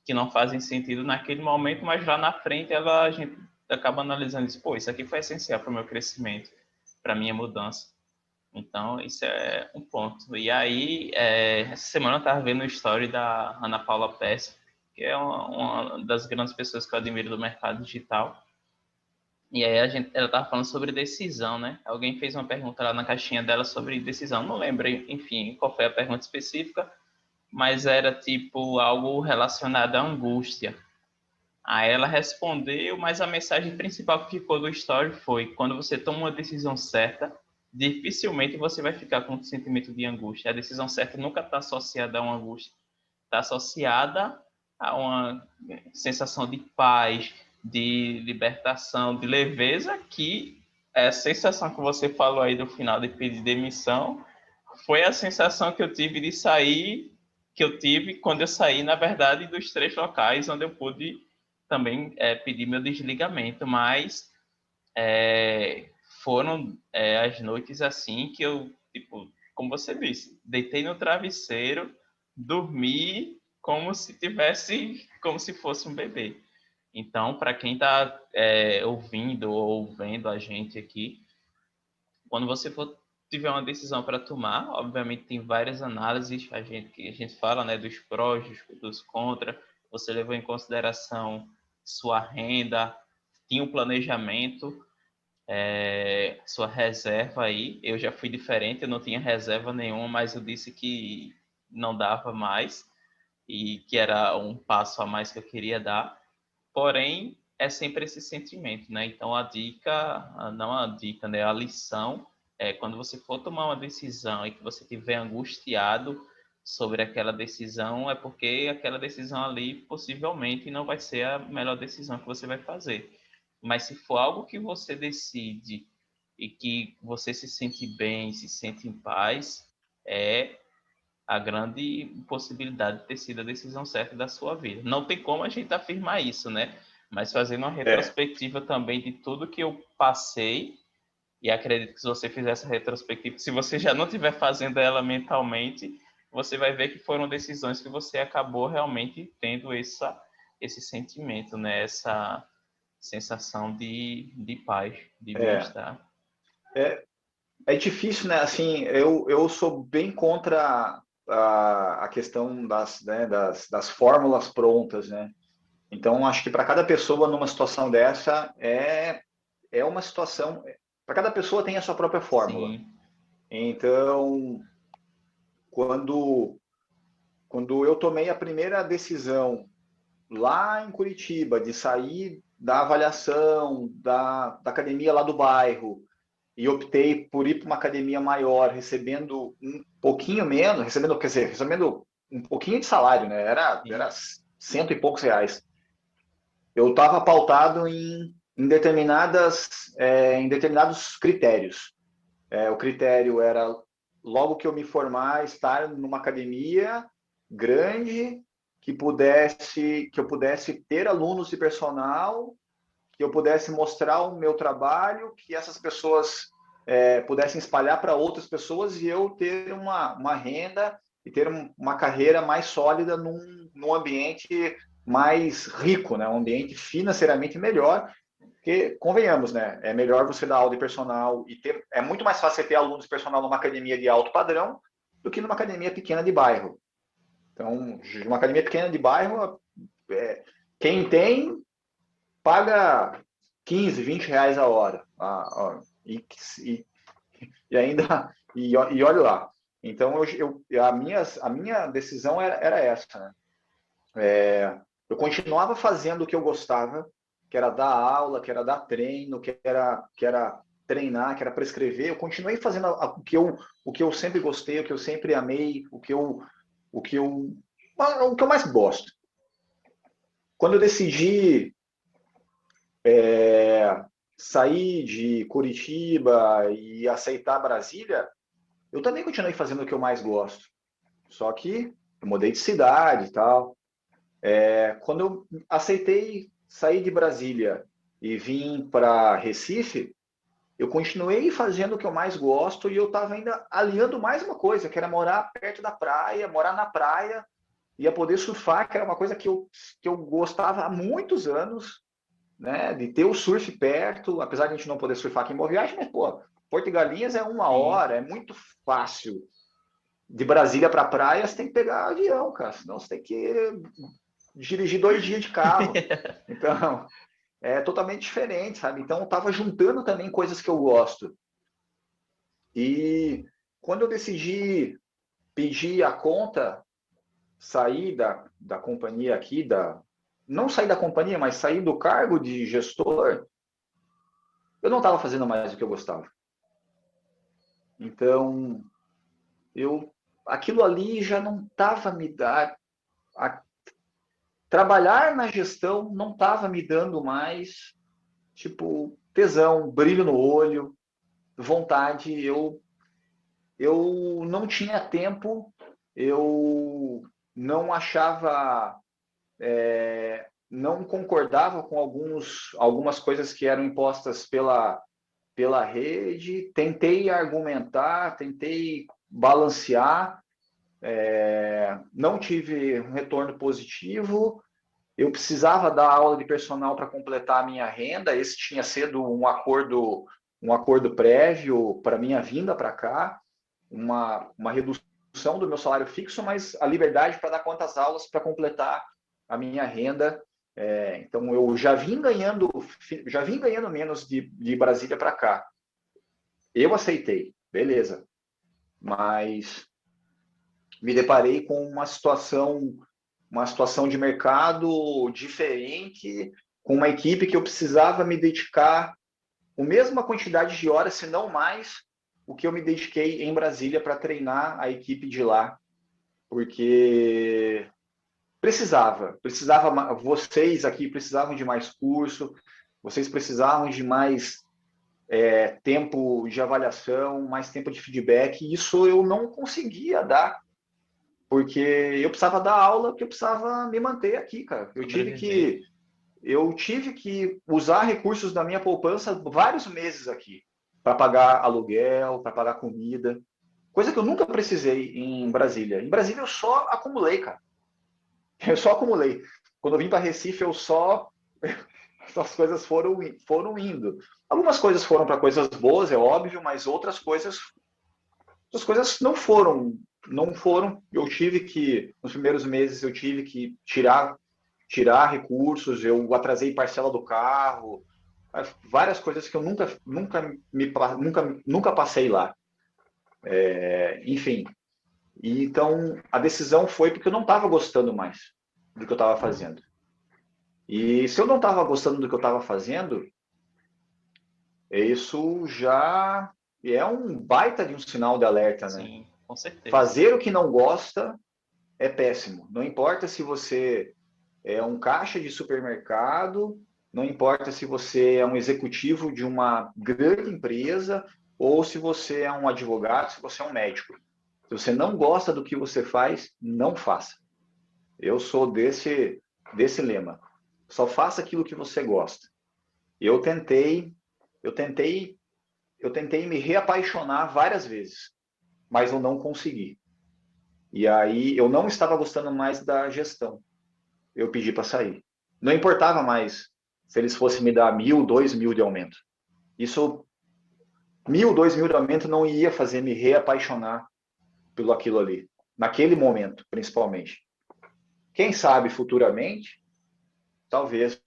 [SPEAKER 1] que não fazem sentido naquele momento, mas lá na frente a gente acaba analisando isso. Pô, isso aqui foi essencial para o meu crescimento, para a minha mudança. Então, isso é um ponto. E aí, essa semana eu estava vendo o story da Ana Paula Pesce, que é uma das grandes pessoas que eu admiro do mercado digital. E aí ela estava falando sobre decisão, né? Alguém fez uma pergunta lá na caixinha dela sobre decisão. Não lembro, enfim, qual foi a pergunta específica, mas era tipo algo relacionado à angústia. Aí ela respondeu, mas a mensagem principal que ficou do story foi: quando você toma uma decisão certa, dificilmente você vai ficar com um sentimento de angústia. A decisão certa nunca está associada a uma angústia, está associada a uma sensação de paz, de libertação, de leveza, que é a sensação que você falou aí do final de pedir demissão foi a sensação que eu tive de sair, que eu tive quando eu saí, na verdade, dos 3 locais onde eu pude também pedir meu desligamento, mas foram as noites assim que eu, tipo, como você disse, deitei no travesseiro, dormi como se fosse um bebê. Então, para quem está ouvindo ou vendo a gente aqui, quando você for tiver uma decisão para tomar, obviamente tem várias análises que a gente fala, né, dos prós, dos contra. Você levou em consideração sua renda, tinha um planejamento, sua reserva aí. Eu já fui diferente, eu não tinha reserva nenhuma, mas eu disse que não dava mais e que era um passo a mais que eu queria dar. Porém, é sempre esse sentimento, né? Então, não a dica, né? A lição é quando você for tomar uma decisão e que você estiver angustiado sobre aquela decisão, é porque aquela decisão ali possivelmente não vai ser a melhor decisão que você vai fazer. Mas se for algo que você decide e que você se sente bem, se sente em paz, é a grande possibilidade de ter sido a decisão certa da sua vida. Não tem como a gente afirmar isso, né? Mas fazendo uma
[SPEAKER 2] É,
[SPEAKER 1] retrospectiva também de tudo que eu passei, e acredito que se você fizer essa retrospectiva, se você já não estiver fazendo ela mentalmente, você vai ver que foram decisões que você acabou realmente tendo esse sentimento, né? Essa sensação de paz, de
[SPEAKER 2] é,
[SPEAKER 1] bem-estar.
[SPEAKER 2] é, É difícil, né? Assim, eu sou bem contra a questão das fórmulas prontas, né? Então, acho que para cada pessoa numa situação dessa é uma situação. Para cada pessoa tem a sua própria fórmula.
[SPEAKER 1] Sim,
[SPEAKER 2] Então, quando, quando eu tomei a primeira decisão lá em Curitiba de sair da avaliação da academia lá do bairro e optei por ir para uma academia maior, recebendo um pouquinho menos, recebendo, quer dizer, recebendo um pouquinho de salário, né? Era
[SPEAKER 1] sim,
[SPEAKER 2] cento e poucos reais. Eu estava pautado em determinados critérios. O critério era, logo que eu me formar, estar numa academia grande que eu pudesse ter alunos de personal, que eu pudesse mostrar o meu trabalho, que essas pessoas pudessem espalhar para outras pessoas e eu ter uma renda e ter uma carreira mais sólida num ambiente mais rico, né? Um ambiente financeiramente melhor, porque, convenhamos, né? É melhor você dar aula de personal e ter. É muito mais fácil você ter alunos de personal numa academia de alto padrão do que numa academia pequena de bairro. Então, uma academia pequena de bairro, é, quem tem, paga 15, 20 reais a hora. E ainda. E olha lá. Então, a minha decisão era essa, né? Eu continuava fazendo o que eu gostava, que era dar aula, que era dar treino, que era treinar, que era prescrever. Eu continuei fazendo o que eu sempre gostei, o que eu sempre amei, o que eu, o que eu mais gosto. Quando eu decidi sair de Curitiba e aceitar Brasília, eu também continuei fazendo o que eu mais gosto. Só que eu mudei de cidade e tal. Quando eu aceitei sair de Brasília e vim para Recife, eu continuei fazendo o que eu mais gosto e eu estava ainda aliando mais uma coisa, que era morar perto da praia, morar na praia, ia poder surfar, que era uma coisa que eu gostava há muitos anos, né? De ter o surf perto, apesar de a gente não poder surfar aqui em Boa Viagem, mas, pô, Porto de Galinhas é uma
[SPEAKER 1] sim.
[SPEAKER 2] hora, é muito fácil. De Brasília para praia, você tem que pegar avião, cara, senão você tem que dirigir 2 dias de carro. Então, é totalmente diferente, sabe? Então, eu estava juntando também coisas que eu gosto. E quando eu decidi pedir a conta, sair da companhia aqui, não sair da companhia, mas sair do cargo de gestor, eu não estava fazendo mais o que eu gostava. Então, eu aquilo ali já não estava me dando. Trabalhar na gestão não estava me dando mais, tipo, tesão, brilho no olho, vontade. Eu não tinha tempo, eu não achava, não concordava com algumas coisas que eram impostas pela rede, tentei argumentar, tentei balancear, não tive um retorno positivo. Eu precisava dar aula de personal para completar a minha renda. Esse tinha sido um acordo prévio para minha vinda para cá, uma redução do meu salário fixo, mas a liberdade para dar quantas aulas para completar a minha renda. Então eu já vim ganhando menos de Brasília para cá. Eu aceitei, beleza, mas me deparei com uma situação de mercado diferente, com uma equipe que eu precisava me dedicar a mesma quantidade de horas, se não mais, o que eu me dediquei em Brasília para treinar a equipe de lá, porque precisava, vocês aqui precisavam de mais curso, vocês precisavam de mais tempo de avaliação, mais tempo de feedback, e isso eu não conseguia dar, porque eu precisava dar aula, porque eu precisava me manter aqui, cara. Eu tive
[SPEAKER 1] Sobreviver.
[SPEAKER 2] que eu tive que usar recursos da minha poupança vários meses aqui para pagar aluguel, para pagar comida, coisa que eu nunca precisei em Brasília. Em Brasília eu só acumulei, cara. Eu só acumulei. Quando eu vim para Recife, eu só as coisas foram indo. Algumas coisas foram para coisas boas, é óbvio, mas outras coisas não foram. Eu tive que, nos primeiros meses, eu tive que tirar recursos, eu atrasei parcela do carro, várias coisas que eu nunca passei lá. Enfim, e então a decisão foi porque eu não estava gostando mais do que eu estava fazendo. E se eu não estava gostando do que eu estava fazendo, isso já é um baita de um sinal de alerta, né?
[SPEAKER 1] Sim, com certeza.
[SPEAKER 2] Fazer o que não gosta é péssimo. Não importa se você é um caixa de supermercado, não importa se você é um executivo de uma grande empresa ou se você é um advogado, se você é um médico. Se você não gosta do que você faz, não faça. Eu sou desse lema. Só faça aquilo que você gosta. Eu tentei, eu tentei, eu tentei me reapaixonar várias vezes, mas eu não consegui. E aí eu não estava gostando mais da gestão. Eu pedi para sair. Não importava mais se eles fossem me dar 1.000, 2.000 de aumento. Isso, 1.000, 2.000 de aumento não ia fazer me reapaixonar pelo aquilo ali. Naquele momento, principalmente. Quem sabe futuramente, talvez,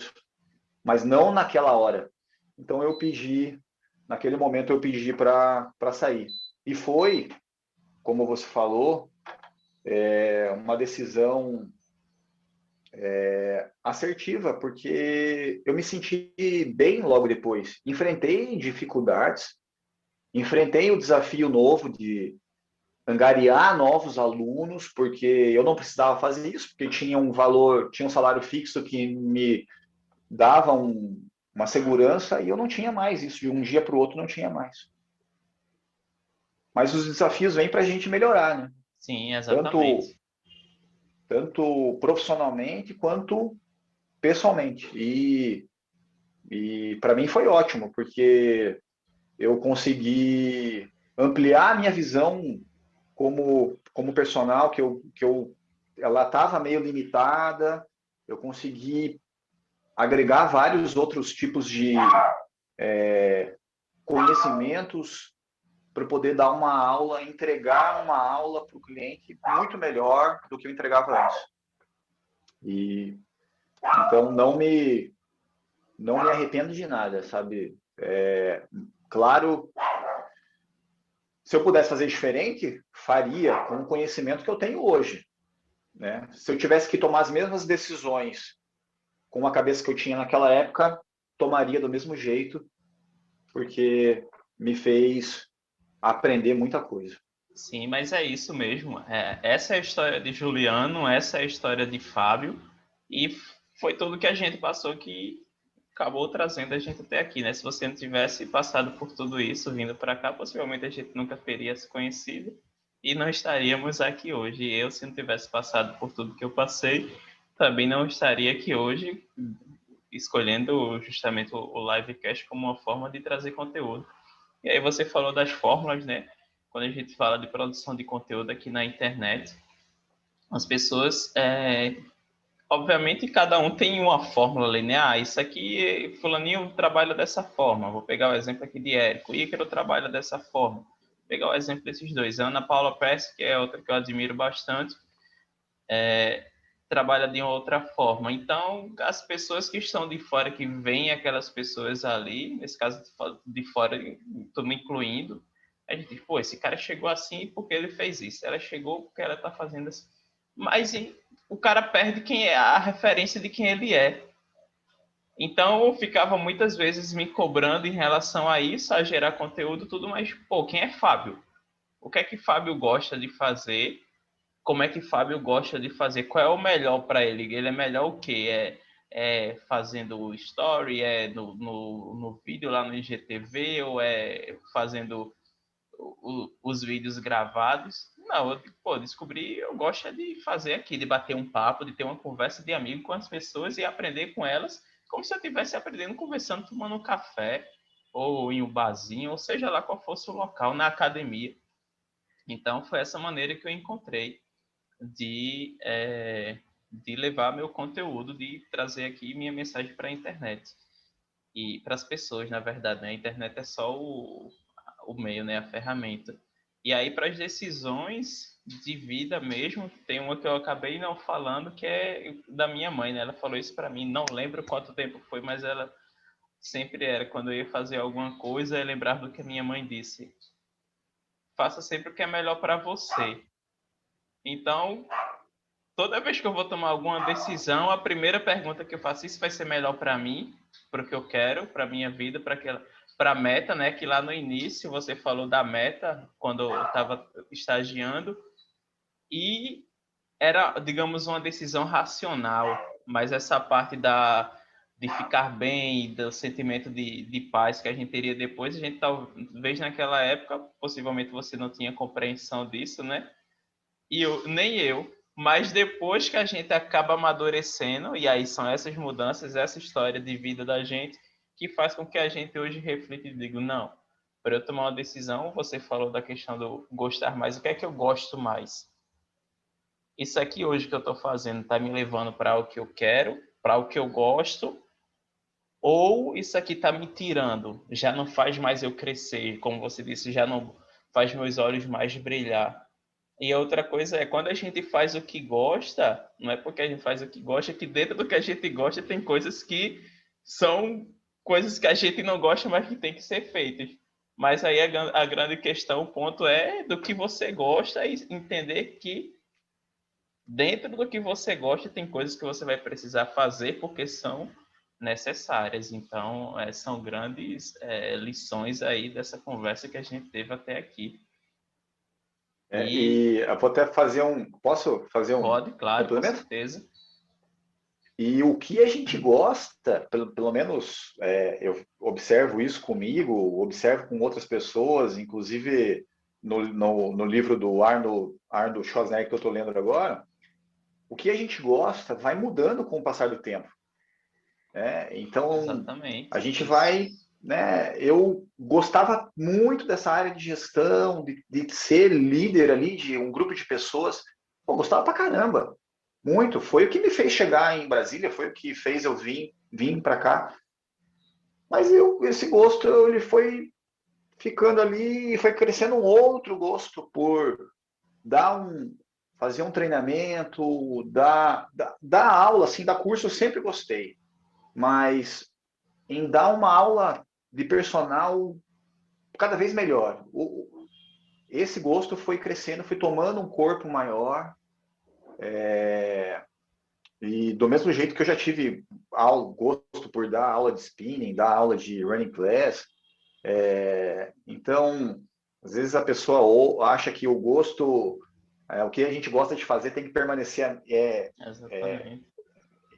[SPEAKER 2] mas não naquela hora. Então naquele momento eu pedi para sair. E foi, como você falou, uma decisão assertiva, porque eu me senti bem logo depois. Enfrentei dificuldades, enfrentei o desafio novo de angariar novos alunos, porque eu não precisava fazer isso, porque tinha um salário fixo que me dava uma segurança e eu não tinha mais isso, de um dia para o outro não tinha mais. Mas os desafios vêm para a gente melhorar, né?
[SPEAKER 1] Sim,
[SPEAKER 2] Tanto,
[SPEAKER 1] exatamente.
[SPEAKER 2] tanto profissionalmente quanto pessoalmente. E para mim foi ótimo, porque eu consegui ampliar a minha visão como personal, ela estava meio limitada, eu consegui agregar vários outros tipos de conhecimentos para poder dar uma aula, entregar uma aula para o cliente muito melhor do que eu entregava antes. E então não me arrependo de nada, sabe? Claro, se eu pudesse fazer diferente, faria com o conhecimento que eu tenho hoje, né? Se eu tivesse que tomar as mesmas decisões com a cabeça que eu tinha naquela época, tomaria do mesmo jeito, porque me fez aprender muita coisa.
[SPEAKER 1] Sim, mas é isso mesmo. Essa é a história de Juliano, essa é a história de Fábio, e foi tudo que a gente passou que acabou trazendo a gente até aqui, né? Se você não tivesse passado por tudo isso, vindo para cá, possivelmente a gente nunca teria se conhecido e não estaríamos aqui hoje. E eu, se não tivesse passado por tudo que eu passei, também não estaria aqui hoje, escolhendo justamente o livecast como uma forma de trazer conteúdo. E aí você falou das fórmulas, né? Quando a gente fala de produção de conteúdo aqui na internet, as pessoas, obviamente, cada um tem uma fórmula linear. Isso aqui, fulaninho trabalha dessa forma. Vou pegar o exemplo aqui de Érico. Ícaro trabalha dessa forma. Vou pegar o exemplo desses dois. Ana Paula Pesce, que é outra que eu admiro bastante, trabalha de outra forma. Então, as pessoas que estão de fora, que veem aquelas pessoas ali, nesse caso de fora, estou me incluindo, a gente diz, pô, esse cara chegou assim porque ele fez isso. Ela chegou porque ela está fazendo assim. Mas o cara perde quem é a referência de quem ele é. Então, eu ficava muitas vezes me cobrando em relação a isso, a gerar conteúdo, tudo, mas, pô, quem é Fábio? O que é que Fábio gosta de fazer? Como é que Fábio gosta de fazer? Qual é o melhor para ele? Ele é melhor o quê? Fazendo o story? É no vídeo lá no IGTV? Ou é fazendo os vídeos gravados? Não, eu descobri, eu gosto de fazer aqui, de bater um papo, de ter uma conversa de amigo com as pessoas e aprender com elas, como se eu estivesse aprendendo, conversando, tomando um café, ou em um barzinho, ou seja lá qual fosse o local, na academia. Então, foi essa maneira que eu encontrei de levar meu conteúdo, de trazer aqui minha mensagem para a internet. e para as pessoas, na verdade, né? A internet é só o meio, né? A ferramenta. E aí, para as decisões de vida mesmo, tem uma que eu acabei não falando, que é da minha mãe, né? Ela falou isso para mim, não lembro quanto tempo foi, mas ela sempre era, quando eu ia fazer alguma coisa, eu lembrava do que a minha mãe disse. Faça sempre o que é melhor para você. Então, toda vez que eu vou tomar alguma decisão, a primeira pergunta que eu faço, isso vai ser melhor para mim, para o que eu quero, para minha vida, para a meta, né? Que lá no início você falou da meta, quando eu estava estagiando, e era, digamos, uma decisão racional, mas essa parte de ficar bem, do sentimento de paz que a gente teria depois, a gente talvez naquela época, possivelmente você não tinha compreensão disso, né? E nem eu, mas depois que a gente acaba amadurecendo, e aí são essas mudanças, essa história de vida da gente, que faz com que a gente hoje reflita e diga, não, para eu tomar uma decisão, você falou da questão do gostar mais, o que é que eu gosto mais? Isso aqui hoje que eu estou fazendo está me levando para o que eu quero, para o que eu gosto, ou isso aqui está me tirando, já não faz mais eu crescer, como você disse, já não faz meus olhos mais brilhar. E a outra coisa é, quando a gente faz o que gosta, não é porque a gente faz o que gosta, que dentro do que a gente gosta tem coisas que são coisas que a gente não gosta, mas que tem que ser feitas. Mas aí a grande questão, o ponto é do que você gosta e entender que dentro do que você gosta tem coisas que você vai precisar fazer porque são necessárias. Então, são grandes lições aí dessa conversa que a gente teve até aqui. E
[SPEAKER 2] E eu vou até fazer posso fazer um
[SPEAKER 1] pode, claro, com
[SPEAKER 2] complemento?
[SPEAKER 1] certeza.
[SPEAKER 2] E o que a gente gosta, pelo menos eu observo isso comigo, observo com outras pessoas, inclusive no livro do Arnold Schwarzenegger que eu estou lendo agora, o que a gente gosta vai mudando com o passar do tempo. Né? Então, a
[SPEAKER 1] Exatamente,
[SPEAKER 2] gente
[SPEAKER 1] isso.
[SPEAKER 2] vai. Né? Eu gostava muito dessa área de gestão, de ser líder ali de um grupo de pessoas. Pô, gostava pra caramba. Muito. Foi o que me fez chegar em Brasília, foi o que fez eu vir para cá. Mas esse gosto ele foi ficando ali, foi crescendo um outro gosto por fazer um treinamento, dar aula, assim, dar curso eu sempre gostei. Mas em dar uma aula de personal cada vez melhor. Esse gosto foi crescendo, foi tomando um corpo maior. E do mesmo jeito que eu já tive gosto por dar aula de spinning, dar aula de running class. Então, às vezes a pessoa acha que o gosto, o que a gente gosta de fazer tem que permanecer
[SPEAKER 1] Exatamente.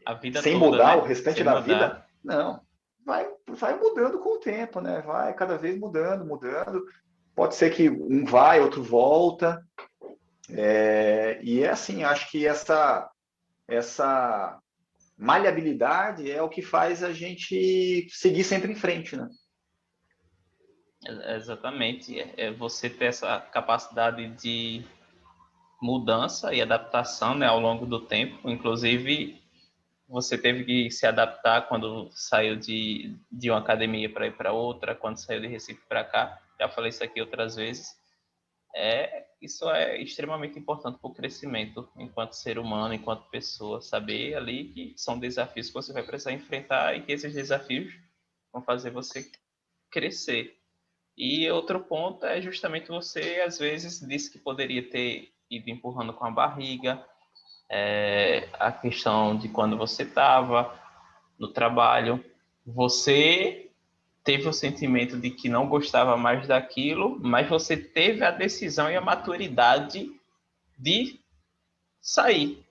[SPEAKER 1] A vida
[SPEAKER 2] sem
[SPEAKER 1] toda,
[SPEAKER 2] mudar o
[SPEAKER 1] né?
[SPEAKER 2] restante
[SPEAKER 1] Sem
[SPEAKER 2] da vida.
[SPEAKER 1] mudar.
[SPEAKER 2] Não, vai mudando com o tempo, né? Vai cada vez mudando, mudando. Pode ser que um vai, outro volta. E é assim, acho que essa maleabilidade é o que faz a gente seguir sempre em frente, né?
[SPEAKER 1] Exatamente. É você ter essa capacidade de mudança e adaptação, né, ao longo do tempo. Inclusive, você teve que se adaptar quando saiu de uma academia para ir para outra, quando saiu de Recife para cá. Já falei isso aqui outras vezes. Isso é extremamente importante para o crescimento enquanto ser humano, enquanto pessoa, saber ali que são desafios que você vai precisar enfrentar e que esses desafios vão fazer você crescer. E outro ponto é justamente você, às vezes, disse que poderia ter ido empurrando com a barriga, a questão de quando você estava no trabalho, você teve o sentimento de que não gostava mais daquilo, mas você teve a decisão e a maturidade de sair.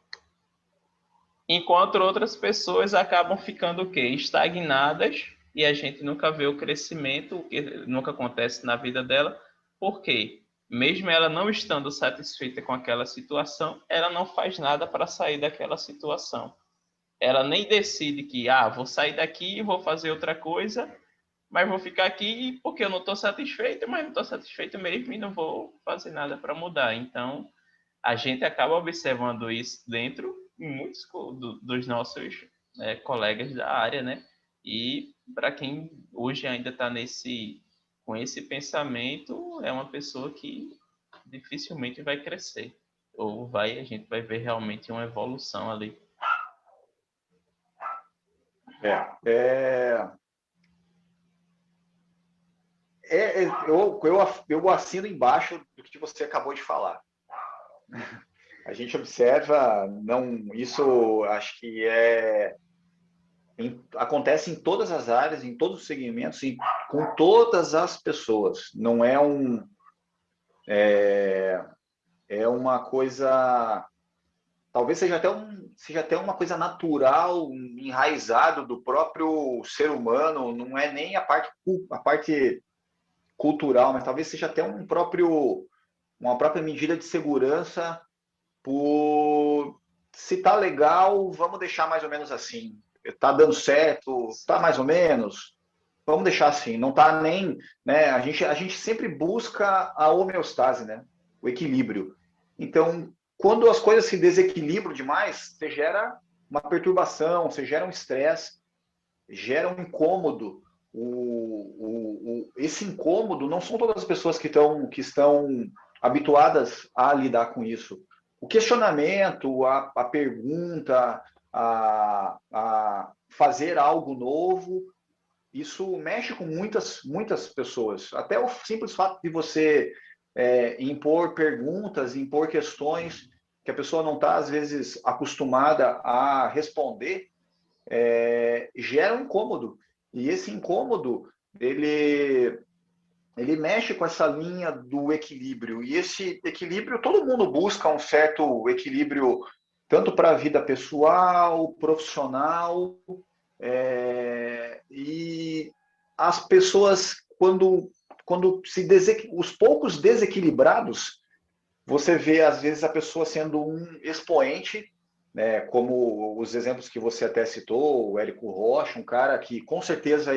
[SPEAKER 1] Enquanto outras pessoas acabam ficando o quê? Estagnadas e a gente nunca vê o crescimento, o que nunca acontece na vida dela. Por quê? Mesmo ela não estando satisfeita com aquela situação, ela não faz nada para sair daquela situação. Ela nem decide que, vou sair daqui e vou fazer outra coisa, mas vou ficar aqui porque eu não estou satisfeito, mas não estou satisfeito mesmo e não vou fazer nada para mudar. Então, a gente acaba observando isso dentro em muitos dos nossos colegas da área, né? E para quem hoje ainda está com esse pensamento, é uma pessoa que dificilmente vai crescer. Ou a gente vai ver realmente uma evolução ali.
[SPEAKER 2] Eu assino embaixo do que você acabou de falar. A gente observa, não, isso acho que acontece em todas as áreas, em todos os segmentos, com todas as pessoas. Não é uma coisa, talvez seja até uma coisa natural, enraizado do próprio ser humano. Não é nem a parte cultural, mas talvez seja até uma própria medida de segurança por se tá legal, vamos deixar mais ou menos assim. Tá dando certo, tá mais ou menos, vamos deixar assim. Não tá nem, né? A gente sempre busca a homeostase, né? O equilíbrio. Então, quando as coisas se desequilibram demais, você gera uma perturbação, você gera um estresse, gera um incômodo. Esse incômodo não são todas as pessoas que estão habituadas a lidar com isso. O questionamento, a pergunta, a fazer algo novo, isso mexe com muitas pessoas. Até o simples fato de você impor perguntas, impor questões que a pessoa não está, às vezes, acostumada a responder, gera um incômodo. E esse incômodo, ele mexe com essa linha do equilíbrio. E esse equilíbrio, todo mundo busca um certo equilíbrio, tanto para a vida pessoal, profissional, e as pessoas, quando os poucos desequilibrados, você vê, às vezes, a pessoa sendo um expoente, né, como os exemplos que você até citou, o Érico Rocha, um cara que, com certeza,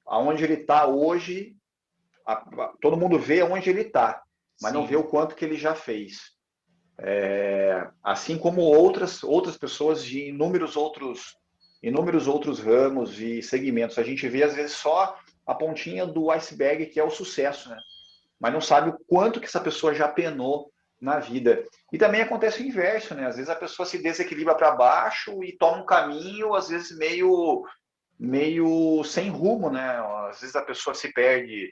[SPEAKER 2] aonde ele está hoje, todo mundo vê onde ele está, mas não vê o quanto que ele já fez. Assim como outras pessoas de inúmeros outros ramos e segmentos. A gente vê, às vezes, só a pontinha do iceberg, que é o sucesso, né? Mas não sabe o quanto que essa pessoa já penou na vida. E também acontece o inverso, né? Às vezes a pessoa se desequilibra para baixo e toma um caminho, às vezes, meio sem rumo, né? Às vezes a pessoa se perde,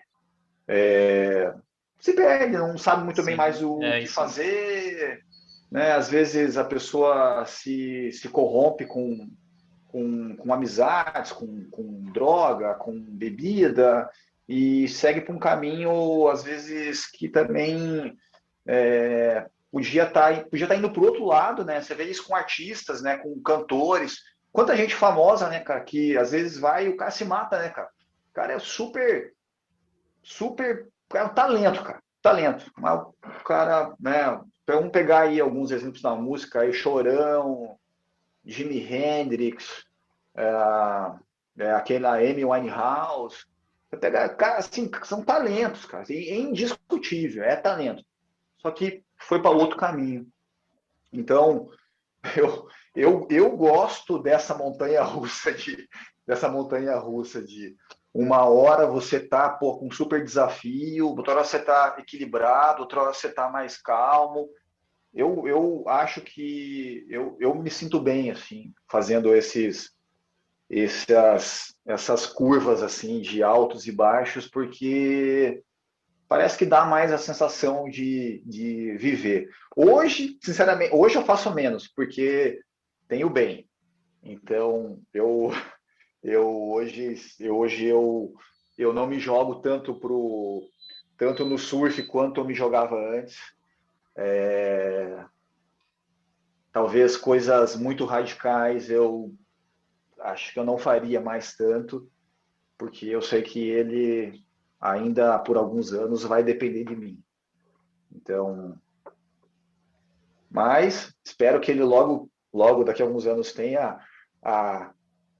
[SPEAKER 2] não sabe muito bem mais o que fazer, né? Às vezes a pessoa se corrompe com amizades, com droga, com bebida, e segue por um caminho, às vezes, que também podia estar indo para o outro lado, né? Você vê isso com artistas, né? Com cantores. Quanta gente famosa, né, cara, que às vezes vai e o cara se mata, né, cara? O cara é super, é um talento, cara, talento. Mas o cara, né, vamos pegar aí alguns exemplos da música, aí Chorão, Jimi Hendrix, aquela Amy Winehouse. Você pega, cara, assim, são talentos, cara, é indiscutível, é talento. Só que foi para outro caminho. Então, eu gosto dessa montanha russa de uma hora você tá com um super desafio, outra hora você tá equilibrado, outra hora você tá mais calmo. Eu acho que eu me sinto bem assim fazendo essas curvas assim de altos e baixos, porque parece que dá mais a sensação de viver. Hoje, sinceramente, hoje eu faço menos, porque tenho bem. Então, eu não me jogo tanto no surf quanto eu me jogava antes. Talvez coisas muito radicais eu acho que eu não faria mais tanto, porque eu sei que ele ainda por alguns anos vai depender de mim. Então, mas espero que ele logo daqui a alguns anos tenha a,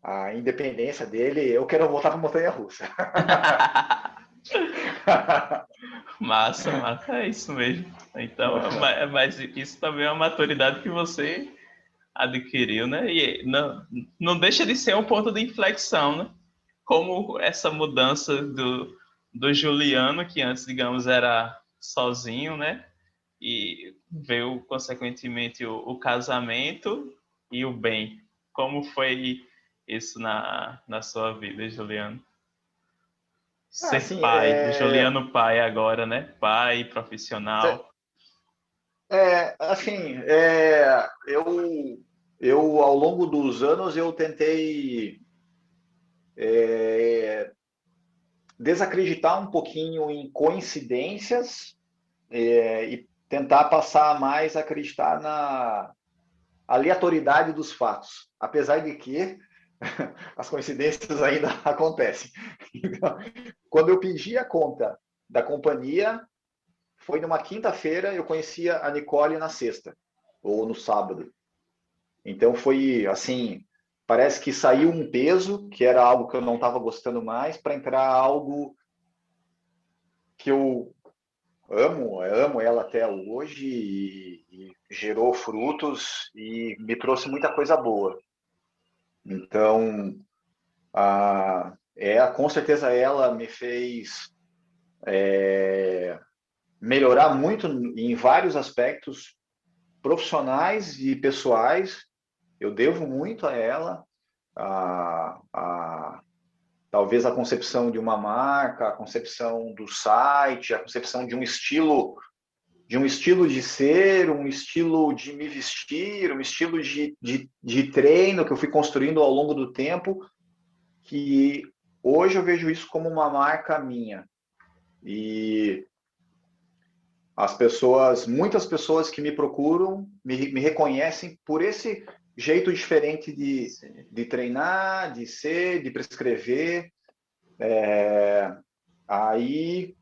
[SPEAKER 2] a independência dele. Eu quero voltar para a montanha-russa.
[SPEAKER 1] Massa, é isso mesmo. Então, mas isso também é uma maturidade que você adquiriu, né? E não deixa de ser um ponto de inflexão, né? Como essa mudança do Juliano, que antes, digamos, era sozinho, né? E veio, consequentemente, o casamento e o bem. Como foi isso na sua vida, Juliano? Ser
[SPEAKER 2] Assim,
[SPEAKER 1] pai, Juliano pai agora, né? Pai, profissional.
[SPEAKER 2] assim, eu ao longo dos anos eu tentei desacreditar um pouquinho em coincidências, e tentar passar mais a acreditar na aleatoriedade dos fatos, apesar de que as coincidências ainda acontecem. Então, quando eu pedi a conta da companhia, foi numa quinta-feira, eu conhecia a Nicole na sexta, ou no sábado. Então foi assim, parece que saiu um peso, que era algo que eu não estava gostando mais, para entrar algo que eu amo ela até hoje e gerou frutos e me trouxe muita coisa boa. Então, com certeza ela me fez melhorar muito em vários aspectos profissionais e pessoais. Eu devo muito a ela, talvez a concepção de uma marca, a concepção do site, a concepção de um estilo de ser, um estilo de me vestir, um estilo de treino que eu fui construindo ao longo do tempo, que hoje eu vejo isso como uma marca minha. E muitas pessoas que me procuram, me reconhecem por esse jeito diferente de treinar, de ser, de prescrever. Aí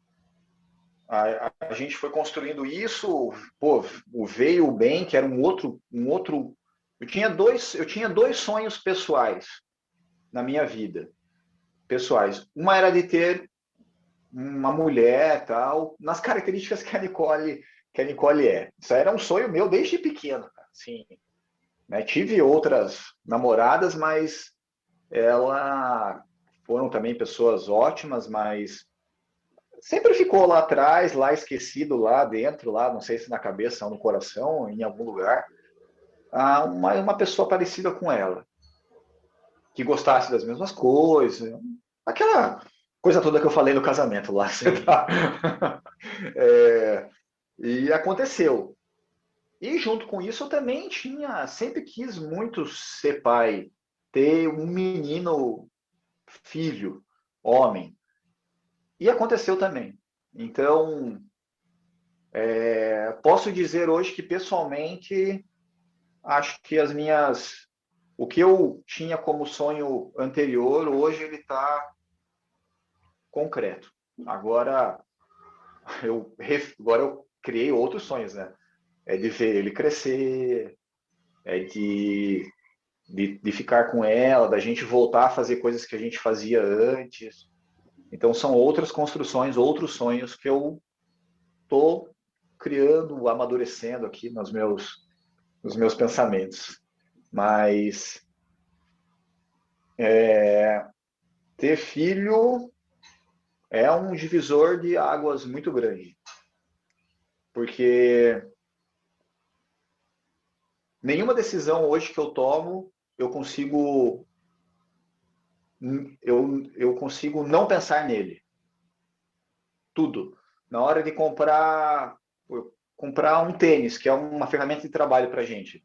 [SPEAKER 2] a gente foi construindo isso, pô, veio o bem, que era um outro. Eu tinha dois sonhos pessoais na minha vida, pessoais. Uma era de ter uma mulher, tal, nas características que a Nicole é. Isso era um sonho meu desde pequeno, assim, né? Tive outras namoradas, mas ela foram também pessoas ótimas, mas sempre ficou lá atrás, lá esquecido, lá dentro, lá, não sei se na cabeça ou no coração, em algum lugar, uma pessoa parecida com ela, que gostasse das mesmas coisas, aquela coisa toda que eu falei no casamento lá. Tá? E aconteceu. E junto com isso eu também sempre quis muito ser pai, ter um menino filho, homem. E aconteceu também. Então, posso dizer hoje que pessoalmente acho que o que eu tinha como sonho anterior, hoje ele está concreto. Agora eu criei outros sonhos, né? É de ver ele crescer, é de ficar com ela, da gente voltar a fazer coisas que a gente fazia antes. Então são outras construções, outros sonhos que eu estou criando, amadurecendo aqui nos meus pensamentos. Mas ter filho é um divisor de águas muito grande, porque nenhuma decisão hoje que eu tomo eu consigo não pensar nele. Tudo. Na hora de comprar um tênis, que é uma ferramenta de trabalho para a gente,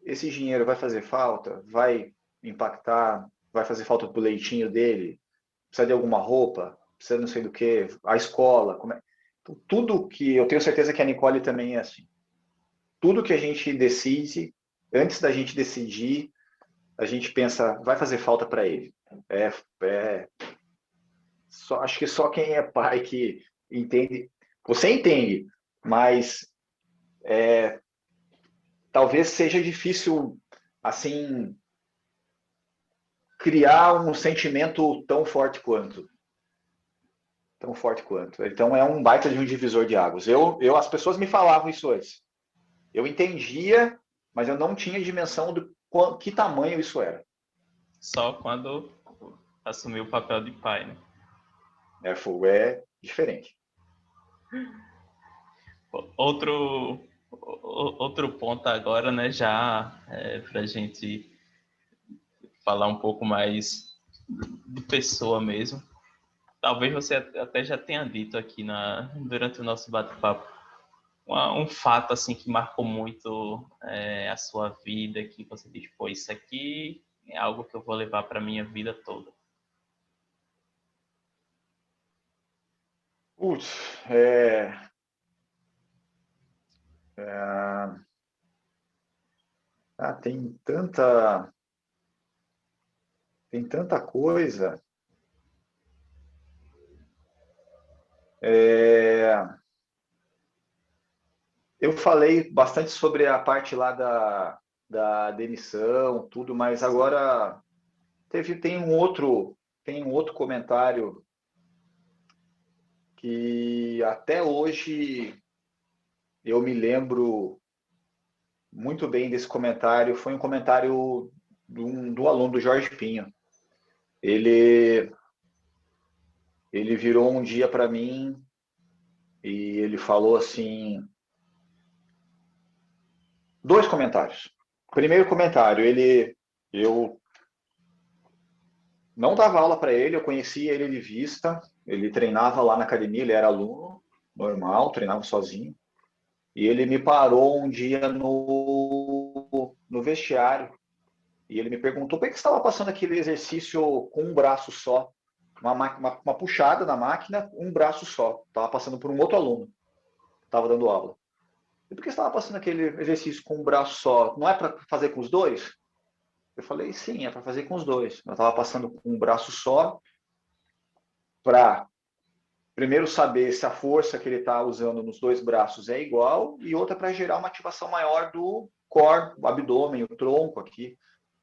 [SPEAKER 2] esse dinheiro vai fazer falta? Vai impactar? Vai fazer falta para o leitinho dele? Precisa de alguma roupa? Precisa não sei do que? A escola? Tudo que eu tenho certeza que a Nicole também é assim. Tudo que a gente decide, antes da gente decidir, a gente pensa, vai fazer falta para ele. É, é, acho que só quem é pai que entende. Você entende, mas talvez seja difícil assim criar um sentimento tão forte quanto. Então é um baita de um divisor de águas. As pessoas me falavam isso antes. Eu entendia mas eu não tinha dimensão do que tamanho isso era.
[SPEAKER 1] Só quando assumiu o papel de pai, né?
[SPEAKER 2] É diferente.
[SPEAKER 1] Outro ponto agora, né, já para a gente falar um pouco mais de pessoa mesmo. Talvez você até já tenha dito aqui durante o nosso bate-papo um fato assim que marcou muito a sua vida, que você diz, pô, isso aqui é algo que eu vou levar para minha vida toda.
[SPEAKER 2] Putz, tem tanta coisa. Eu falei bastante sobre a parte lá da demissão, tudo, mas agora tem um outro comentário que até hoje eu me lembro muito bem desse comentário. Foi um comentário do aluno do Jorge Pinho. Ele virou um dia para mim e ele falou assim, dois comentários. Primeiro comentário, eu não dava aula para ele, eu conhecia ele de vista, ele treinava lá na academia, ele era aluno normal, treinava sozinho. E ele me parou um dia no vestiário e ele me perguntou por que você estava passando aquele exercício com um braço só, uma puxada na máquina, um braço só. Estava passando por um outro aluno, estava dando aula. E por que você estava passando aquele exercício com um braço só? Não é para fazer com os dois? Eu falei, sim, é para fazer com os dois. Eu estava passando com um braço só para primeiro saber se a força que ele está usando nos dois braços é igual e outra para gerar uma ativação maior do core, o abdômen, o tronco aqui,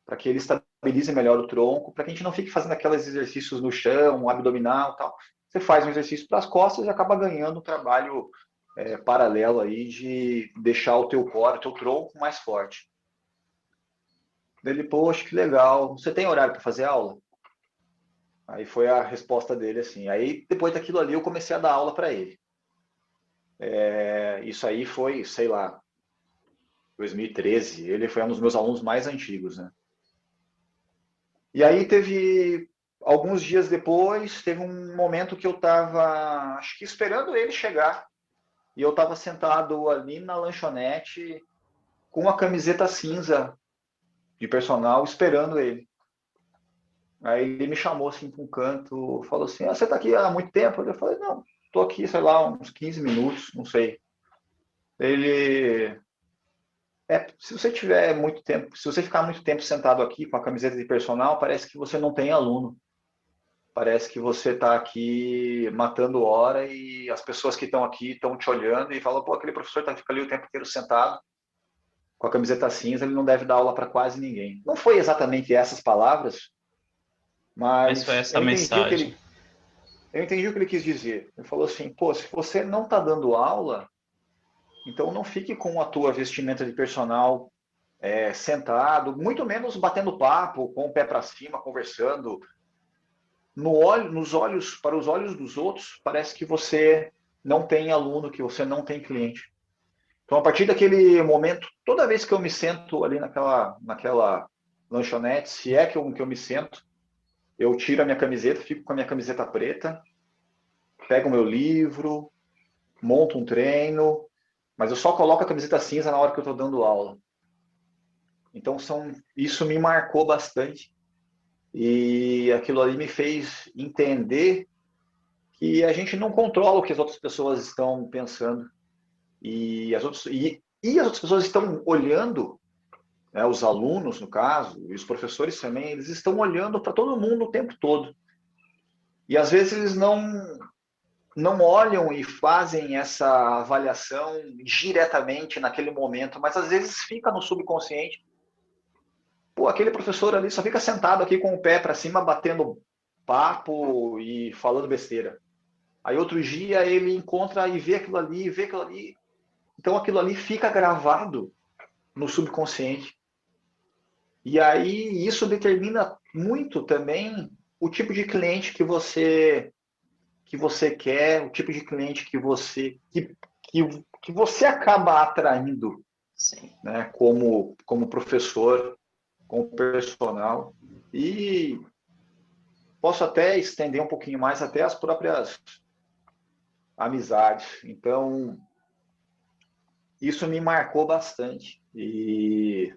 [SPEAKER 2] para que ele estabilize melhor o tronco, para que a gente não fique fazendo aqueles exercícios no chão, abdominal e tal. Você faz um exercício para as costas e acaba ganhando um trabalho paralelo aí de deixar o teu core, o teu tronco mais forte. Ele, poxa, que legal. Você tem horário para fazer aula? Aí foi a resposta dele assim. Aí depois daquilo ali eu comecei a dar aula para ele. Isso aí foi, sei lá, 2013. Ele foi um dos meus alunos mais antigos, né? E aí teve alguns dias depois, teve um momento que eu estava, acho que esperando ele chegar. E eu estava sentado ali na lanchonete com a camiseta cinza de personal esperando ele. Aí ele me chamou assim para um canto, falou assim: você está aqui há muito tempo? Eu falei: não, estou aqui, sei lá, uns 15 minutos, não sei. Ele se você tiver muito tempo, se você ficar muito tempo sentado aqui com a camiseta de personal, parece que você não tem aluno. Parece que você está aqui matando hora e as pessoas que estão aqui estão te olhando e falam: pô, aquele professor fica ali o tempo inteiro sentado com a camiseta cinza, ele não deve dar aula para quase ninguém. Não foi exatamente essas palavras,
[SPEAKER 1] Mas foi
[SPEAKER 2] mas
[SPEAKER 1] essa mensagem.
[SPEAKER 2] eu entendi o que ele quis dizer. Ele falou assim: pô, se você não está dando aula, então não fique com a tua vestimenta de personal sentado, muito menos batendo papo, com o pé para cima, conversando. Para os olhos dos outros, parece que você não tem aluno, que você não tem cliente. Então, a partir daquele momento, toda vez que eu me sento ali naquela lanchonete, se é que eu me sento, eu tiro a minha camiseta, fico com a minha camiseta preta, pego o meu livro, monto um treino, mas eu só coloco a camiseta cinza na hora que eu estou dando aula. Então, isso me marcou bastante e aquilo ali me fez entender que a gente não controla o que as outras pessoas estão pensando e as outras pessoas estão olhando, né, os alunos no caso e os professores também, eles estão olhando para todo mundo o tempo todo e às vezes eles não olham e fazem essa avaliação diretamente naquele momento, mas às vezes fica no subconsciente. Pô, aquele professor ali só fica sentado aqui com o pé para cima, batendo papo e falando besteira. Aí outro dia ele encontra e vê aquilo ali, vê aquilo ali. Então aquilo ali fica gravado no subconsciente. E aí isso determina muito também o tipo de cliente que você quer, o tipo de cliente que você acaba atraindo,
[SPEAKER 1] Sim.
[SPEAKER 2] né, como professor, como personal. E posso até estender um pouquinho mais até as próprias amizades. Então, isso me marcou bastante. E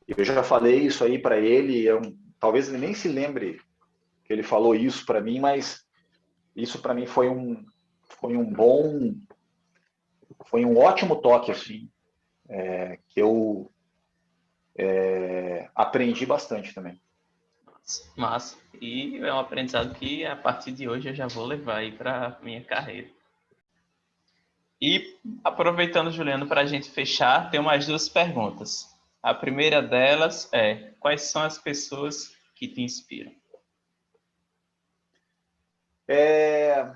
[SPEAKER 2] eu já falei isso aí para ele, talvez ele nem se lembre que ele falou isso para mim, mas isso para mim foi um bom, foi um ótimo toque assim, que eu aprendi bastante também.
[SPEAKER 1] Massa. E é um aprendizado que a partir de hoje eu já vou levar aí para minha carreira. E aproveitando, Juliano, para a gente fechar, tem mais duas perguntas. A primeira delas é: quais são as pessoas que te inspiram?
[SPEAKER 2] É,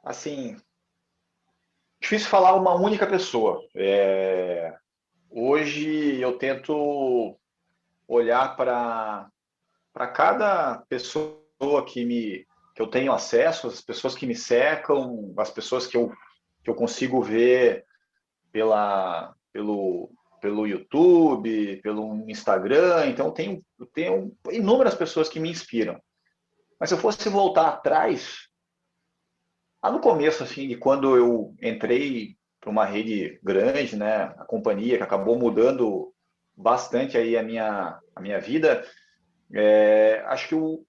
[SPEAKER 2] assim, difícil falar uma única pessoa. Hoje eu tento olhar para cada pessoa que eu tenho acesso, as pessoas que me cercam, as pessoas que eu consigo ver pelo, pelo YouTube, pelo Instagram. Então, eu tenho inúmeras pessoas que me inspiram. Mas se eu fosse voltar atrás, lá no começo, assim, de quando eu entrei para uma rede grande, né, a companhia que acabou mudando bastante aí a minha vida, acho que o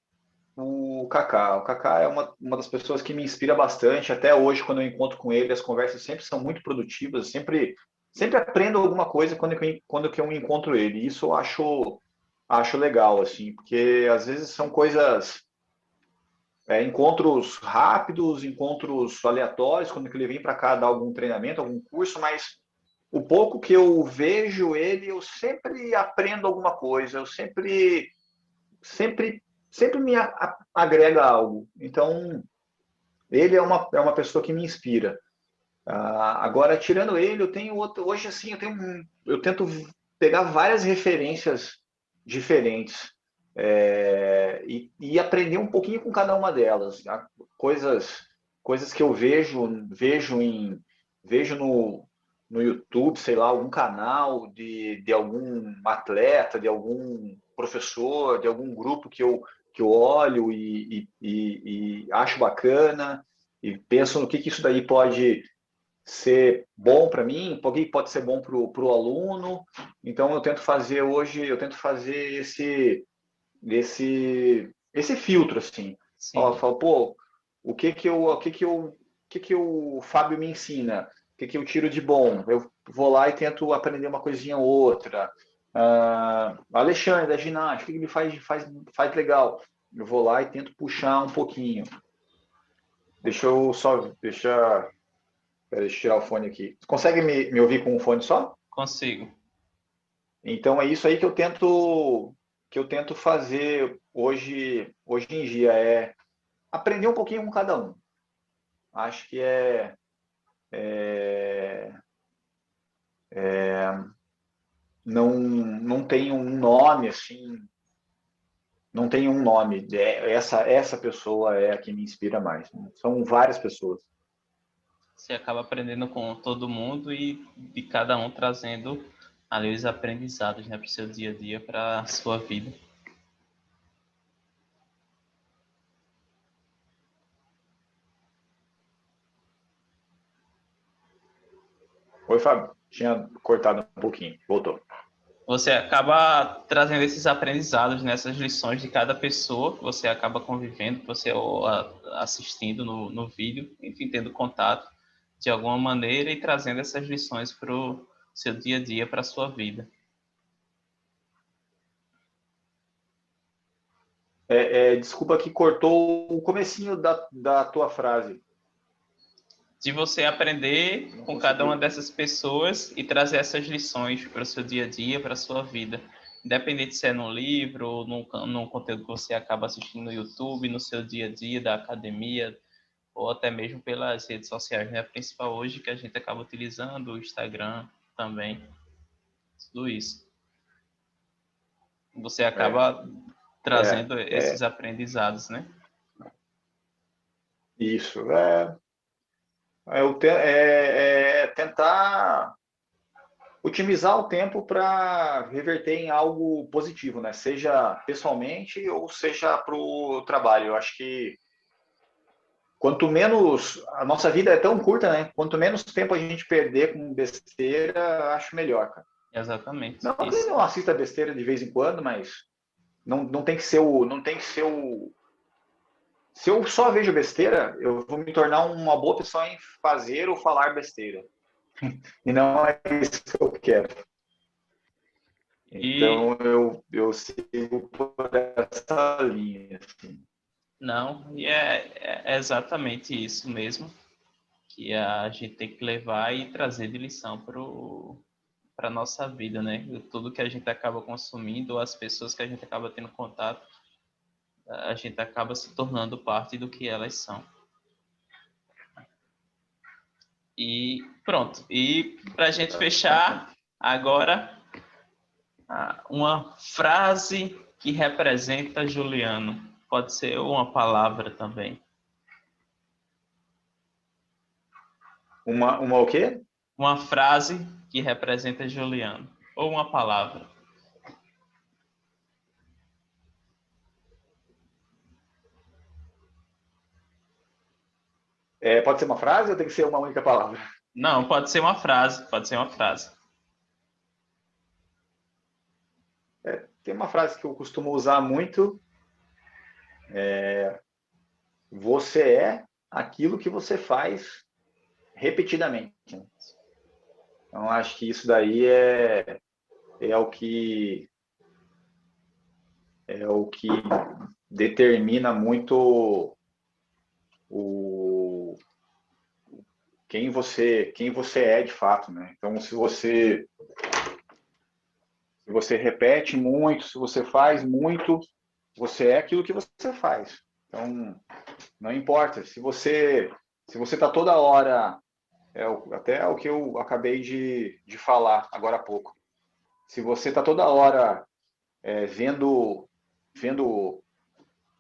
[SPEAKER 2] Kaká é uma das pessoas que me inspira bastante. Até hoje, quando eu encontro com ele, as conversas sempre são muito produtivas. Sempre aprendo alguma coisa quando que eu encontro ele. Isso eu acho legal, assim, porque às vezes são coisas, encontros rápidos, encontros aleatórios, quando que ele vem para cá dar algum treinamento, algum curso, mas o pouco que eu vejo ele, eu sempre aprendo alguma coisa. Eu sempre, sempre me agrega algo. Então, ele é uma pessoa que me inspira. Agora, tirando ele, eu tenho outro. Hoje, assim, eu tento pegar várias referências diferentes, e aprender um pouquinho com cada uma delas. Tá? Coisas que eu vejo no YouTube, sei lá, algum canal de algum atleta, de algum professor, de algum grupo que eu olho e acho bacana e penso no que isso daí pode ser bom para mim, pode ser bom para o aluno. Então eu tento fazer esse filtro assim. Eu
[SPEAKER 1] Sim.
[SPEAKER 2] falo, pô, o Fábio me ensina, que eu tiro de bom. Eu vou lá e tento aprender uma coisinha ou outra. Alexandre da ginástica, o que ele faz legal? Eu vou lá e tento puxar um pouquinho. Pera, deixa eu tirar o fone aqui. Você consegue me ouvir com um fone só?
[SPEAKER 1] Consigo.
[SPEAKER 2] Então é isso aí que eu tento fazer hoje em dia, aprender um pouquinho com cada um. Acho que não tem um nome assim, não tem um nome. Essa pessoa é a que me inspira mais. São várias pessoas.
[SPEAKER 1] Você acaba aprendendo com todo mundo e de cada um trazendo ali os aprendizados, né, para o seu dia a dia, para a sua vida.
[SPEAKER 2] Oi, Fábio. Tinha cortado um pouquinho. Voltou.
[SPEAKER 1] Você acaba trazendo esses aprendizados, nessas lições de cada pessoa que você acaba convivendo, que você assistindo no vídeo, enfim, tendo contato de alguma maneira e trazendo essas lições para o seu dia a dia, para a sua vida.
[SPEAKER 2] Desculpa que cortou o comecinho da tua frase.
[SPEAKER 1] De você aprender
[SPEAKER 2] Não
[SPEAKER 1] com cada uma
[SPEAKER 2] consegui.
[SPEAKER 1] dessas pessoas e trazer essas lições para o seu dia a dia, para a sua vida. Independente se é num livro ou num conteúdo que você acaba assistindo no YouTube, no seu dia a dia, da academia, ou até mesmo pelas redes sociais, né? A principal hoje que a gente acaba utilizando, o Instagram também. Tudo isso. Você acaba trazendo esses aprendizados, né?
[SPEAKER 2] Isso. Tentar otimizar o tempo para reverter em algo positivo, né? Seja pessoalmente ou seja para o trabalho. Eu acho que quanto menos... A nossa vida é tão curta, né? Quanto menos tempo a gente perder com besteira, acho melhor, cara.
[SPEAKER 1] Exatamente.
[SPEAKER 2] Não que eu não assista besteira de vez em quando, mas não tem que ser o... Não tem que ser o... Se eu só vejo besteira, eu vou me tornar uma boa pessoa em fazer ou falar besteira. E não é isso que eu quero. Então, eu sigo por essa linha. Assim.
[SPEAKER 1] Não, e é exatamente isso mesmo que a gente tem que levar e trazer de lição para a nossa vida, né? Tudo que a gente acaba consumindo, as pessoas que a gente acaba tendo contato, a gente acaba se tornando parte do que elas são. E pronto. E para a gente fechar, agora, uma frase que representa Juliano. Pode ser uma palavra também.
[SPEAKER 2] Uma o quê?
[SPEAKER 1] Uma frase que representa Juliano. Ou uma palavra.
[SPEAKER 2] Pode ser uma frase ou tem que ser uma única palavra?
[SPEAKER 1] Não, pode ser uma frase. Pode ser uma frase.
[SPEAKER 2] Tem uma frase que eu costumo usar muito. Você é aquilo que você faz repetidamente. Então, acho que isso daí é o que determina muito quem você é de fato, né? Então, se você repete muito, se você faz muito, você é aquilo que você faz. Então, não importa. Se você está toda hora, até o que eu acabei de falar agora há pouco. Se você está toda hora vendo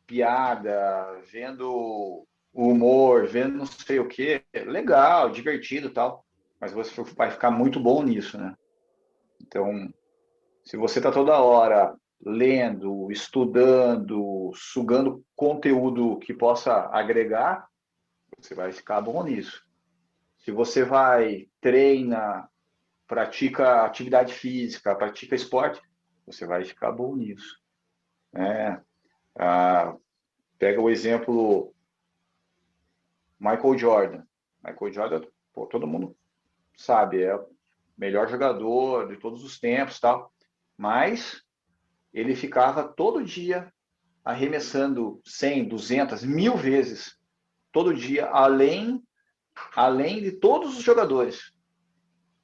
[SPEAKER 2] piada, vendo humor, vendo não sei o que, legal, divertido e tal, mas você vai ficar muito bom nisso, né? Então, se você está toda hora lendo, estudando, sugando conteúdo que possa agregar, você vai ficar bom nisso. Se você treina, pratica atividade física, pratica esporte, você vai ficar bom nisso. Pega o exemplo Michael Jordan. Michael Jordan, pô, todo mundo sabe, é o melhor jogador de todos os tempos, tal. Mas ele ficava todo dia arremessando 100, 200, 1000 vezes todo dia, além de todos os jogadores.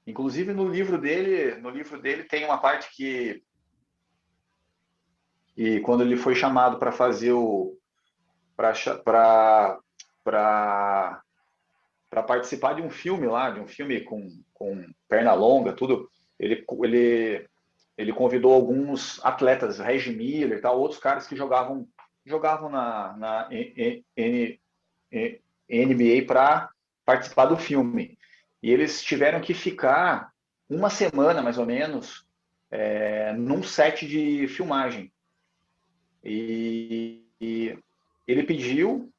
[SPEAKER 2] Inclusive no livro dele tem uma parte que quando ele foi chamado para fazer para participar de um filme lá, de um filme com perna longa, tudo, ele convidou alguns atletas, Reggie Miller e tal, outros caras que jogavam na NBA para participar do filme. E eles tiveram que ficar uma semana, mais ou menos, num set de filmagem. E ele pediu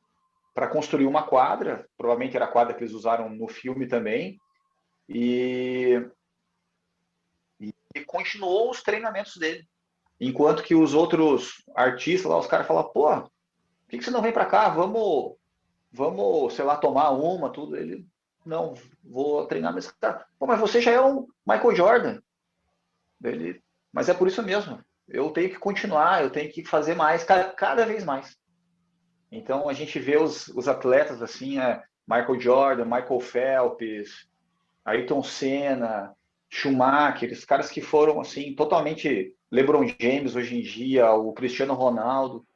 [SPEAKER 2] para construir uma quadra, provavelmente era a quadra que eles usaram no filme também, e continuou os treinamentos dele. Enquanto que os outros artistas lá, os caras falavam, pô, por que você não vem para cá? Vamos, sei lá, tomar uma, tudo. Ele, não, vou treinar nesse cara. Pô, mas você já é um Michael Jordan. Ele, mas é por isso mesmo. Eu tenho que continuar, eu tenho que fazer mais, cada vez mais. Então a gente vê os atletas assim, Michael Jordan, Michael Phelps, Ayrton Senna, Schumacher, esses caras que foram assim totalmente LeBron James hoje em dia, o Cristiano Ronaldo.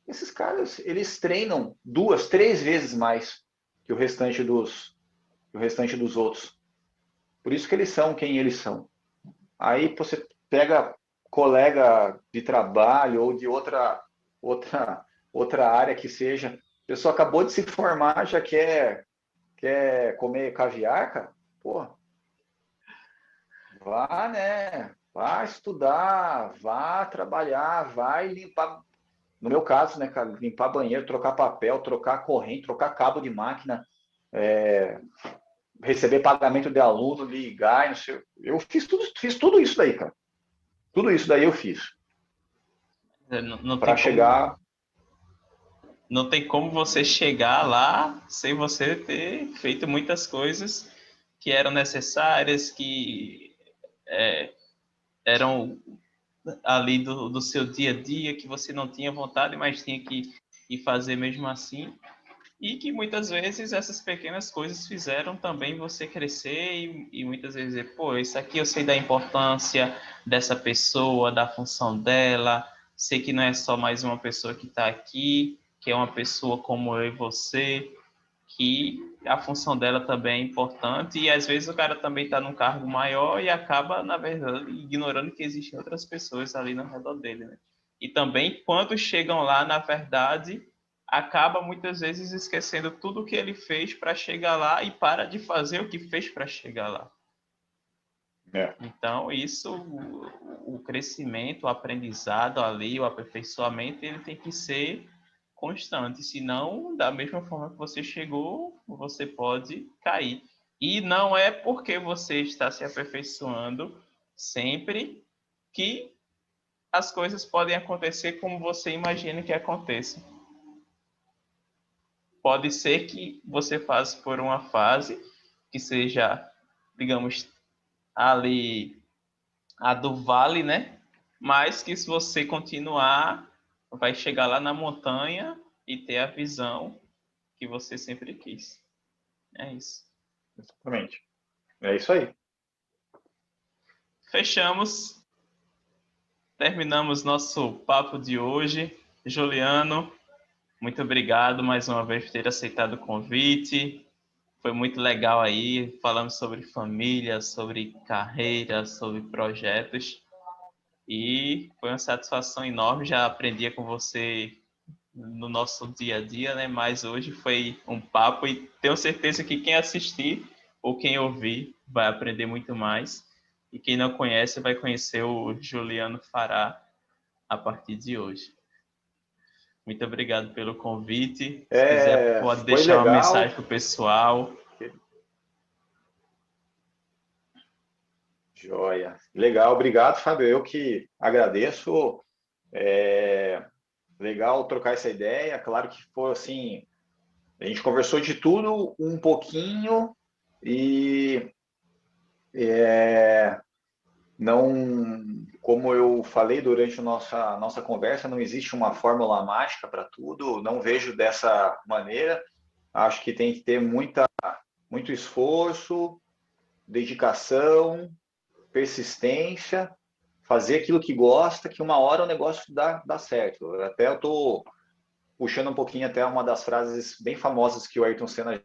[SPEAKER 2] Esses caras, eles treinam 2, 3 vezes mais que o restante dos outros. Por isso que eles são quem eles são. Aí você pega colega de trabalho ou de outra área que seja, a pessoa acabou de se formar, já quer comer caviar, cara? Pô, vá, né? Vá estudar, vá trabalhar, vai limpar. No meu caso, né, cara, limpar banheiro, trocar papel, trocar corrente, trocar cabo de máquina, receber pagamento de aluno, ligar, não sei. Eu fiz tudo isso daí, cara. Tudo isso daí eu fiz.
[SPEAKER 1] Não
[SPEAKER 2] Para
[SPEAKER 1] tem como,
[SPEAKER 2] chegar.
[SPEAKER 1] não tem como você chegar lá sem você ter feito muitas coisas que eram necessárias, que eram ali do seu dia a dia, que você não tinha vontade, mas tinha que ir fazer mesmo assim. E que muitas vezes essas pequenas coisas fizeram também você crescer e muitas vezes dizer, pô, isso aqui eu sei da importância dessa pessoa, da função dela, sei que não é só mais uma pessoa que está aqui, que é uma pessoa como eu e você, que a função dela também é importante e às vezes o cara também está num cargo maior e acaba, na verdade, ignorando que existem outras pessoas ali no redor dele, né? E também, quando chegam lá, na verdade, acaba muitas vezes esquecendo tudo o que ele fez para chegar lá e para de fazer o que fez para chegar lá.
[SPEAKER 2] É,
[SPEAKER 1] Então, isso, o crescimento, o aprendizado ali, o aperfeiçoamento, ele tem que ser constante, senão, da mesma forma que você chegou, você pode cair. E não é porque você está se aperfeiçoando sempre que as coisas podem acontecer como você imagina que aconteça. Pode ser que você passe por uma fase que seja, digamos, ali a do vale, né? Mas que se você continuar, vai chegar lá na montanha e ter a visão que você sempre quis. É isso.
[SPEAKER 2] exatamente. É isso aí.
[SPEAKER 1] Fechamos, terminamos nosso papo de hoje. Juliano, muito obrigado mais uma vez por ter aceitado o convite. Foi muito legal aí, falamos sobre família, sobre carreira, sobre projetos. E foi uma satisfação enorme, já aprendi com você no nosso dia a dia, né? Mas hoje foi um papo e tenho certeza que quem assistir ou quem ouvir vai aprender muito mais. E quem não conhece vai conhecer o Juliano Fará a partir de hoje. Muito obrigado pelo convite. Se quiser, pode
[SPEAKER 2] Foi
[SPEAKER 1] deixar uma mensagem
[SPEAKER 2] legal.
[SPEAKER 1] para o pessoal.
[SPEAKER 2] Joia. Legal, obrigado, Fábio. Eu que agradeço. É legal trocar essa ideia. Claro que foi assim, a gente conversou de tudo um pouquinho e não, como eu falei durante a nossa conversa, não existe uma fórmula mágica para tudo. Não vejo dessa maneira. Acho que tem que ter muito esforço, dedicação, persistência, fazer aquilo que gosta, que uma hora o negócio dá certo. Até eu estou puxando um pouquinho até uma das frases bem famosas que o Ayrton Senna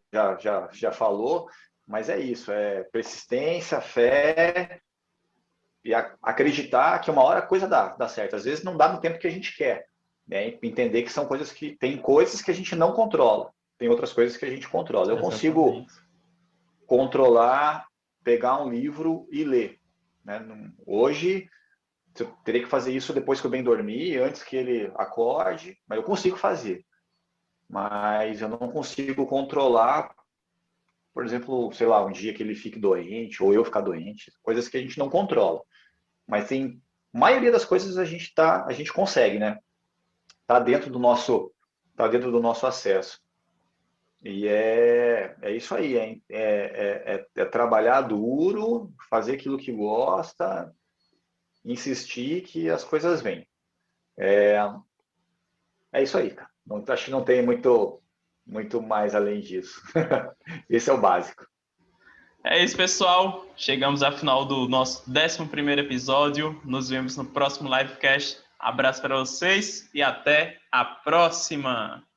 [SPEAKER 2] já falou, mas é isso, é persistência, fé e acreditar que uma hora a coisa dá certo. Às vezes não dá no tempo que a gente quer, né? Entender que são coisas que tem coisas que a gente não controla, tem outras coisas que a gente controla. Eu consigo
[SPEAKER 1] Exatamente.
[SPEAKER 2] controlar, pegar um livro e ler, né? Hoje eu teria que fazer isso depois que eu bem dormir, antes que ele acorde, mas eu consigo fazer. Mas eu não consigo controlar, por exemplo, sei lá, um dia que ele fique doente ou eu ficar doente, coisas que a gente não controla. Mas tem a maioria das coisas a gente consegue, né? Tá dentro do nosso acesso. E é isso aí, é trabalhar duro, fazer aquilo que gosta, insistir que as coisas vêm. É isso aí, cara. Não, acho que não tem muito mais além disso. Esse é o básico.
[SPEAKER 1] É isso, pessoal. Chegamos ao final do nosso 11º episódio. Nos vemos no próximo livecast. Abraço para vocês e até a próxima!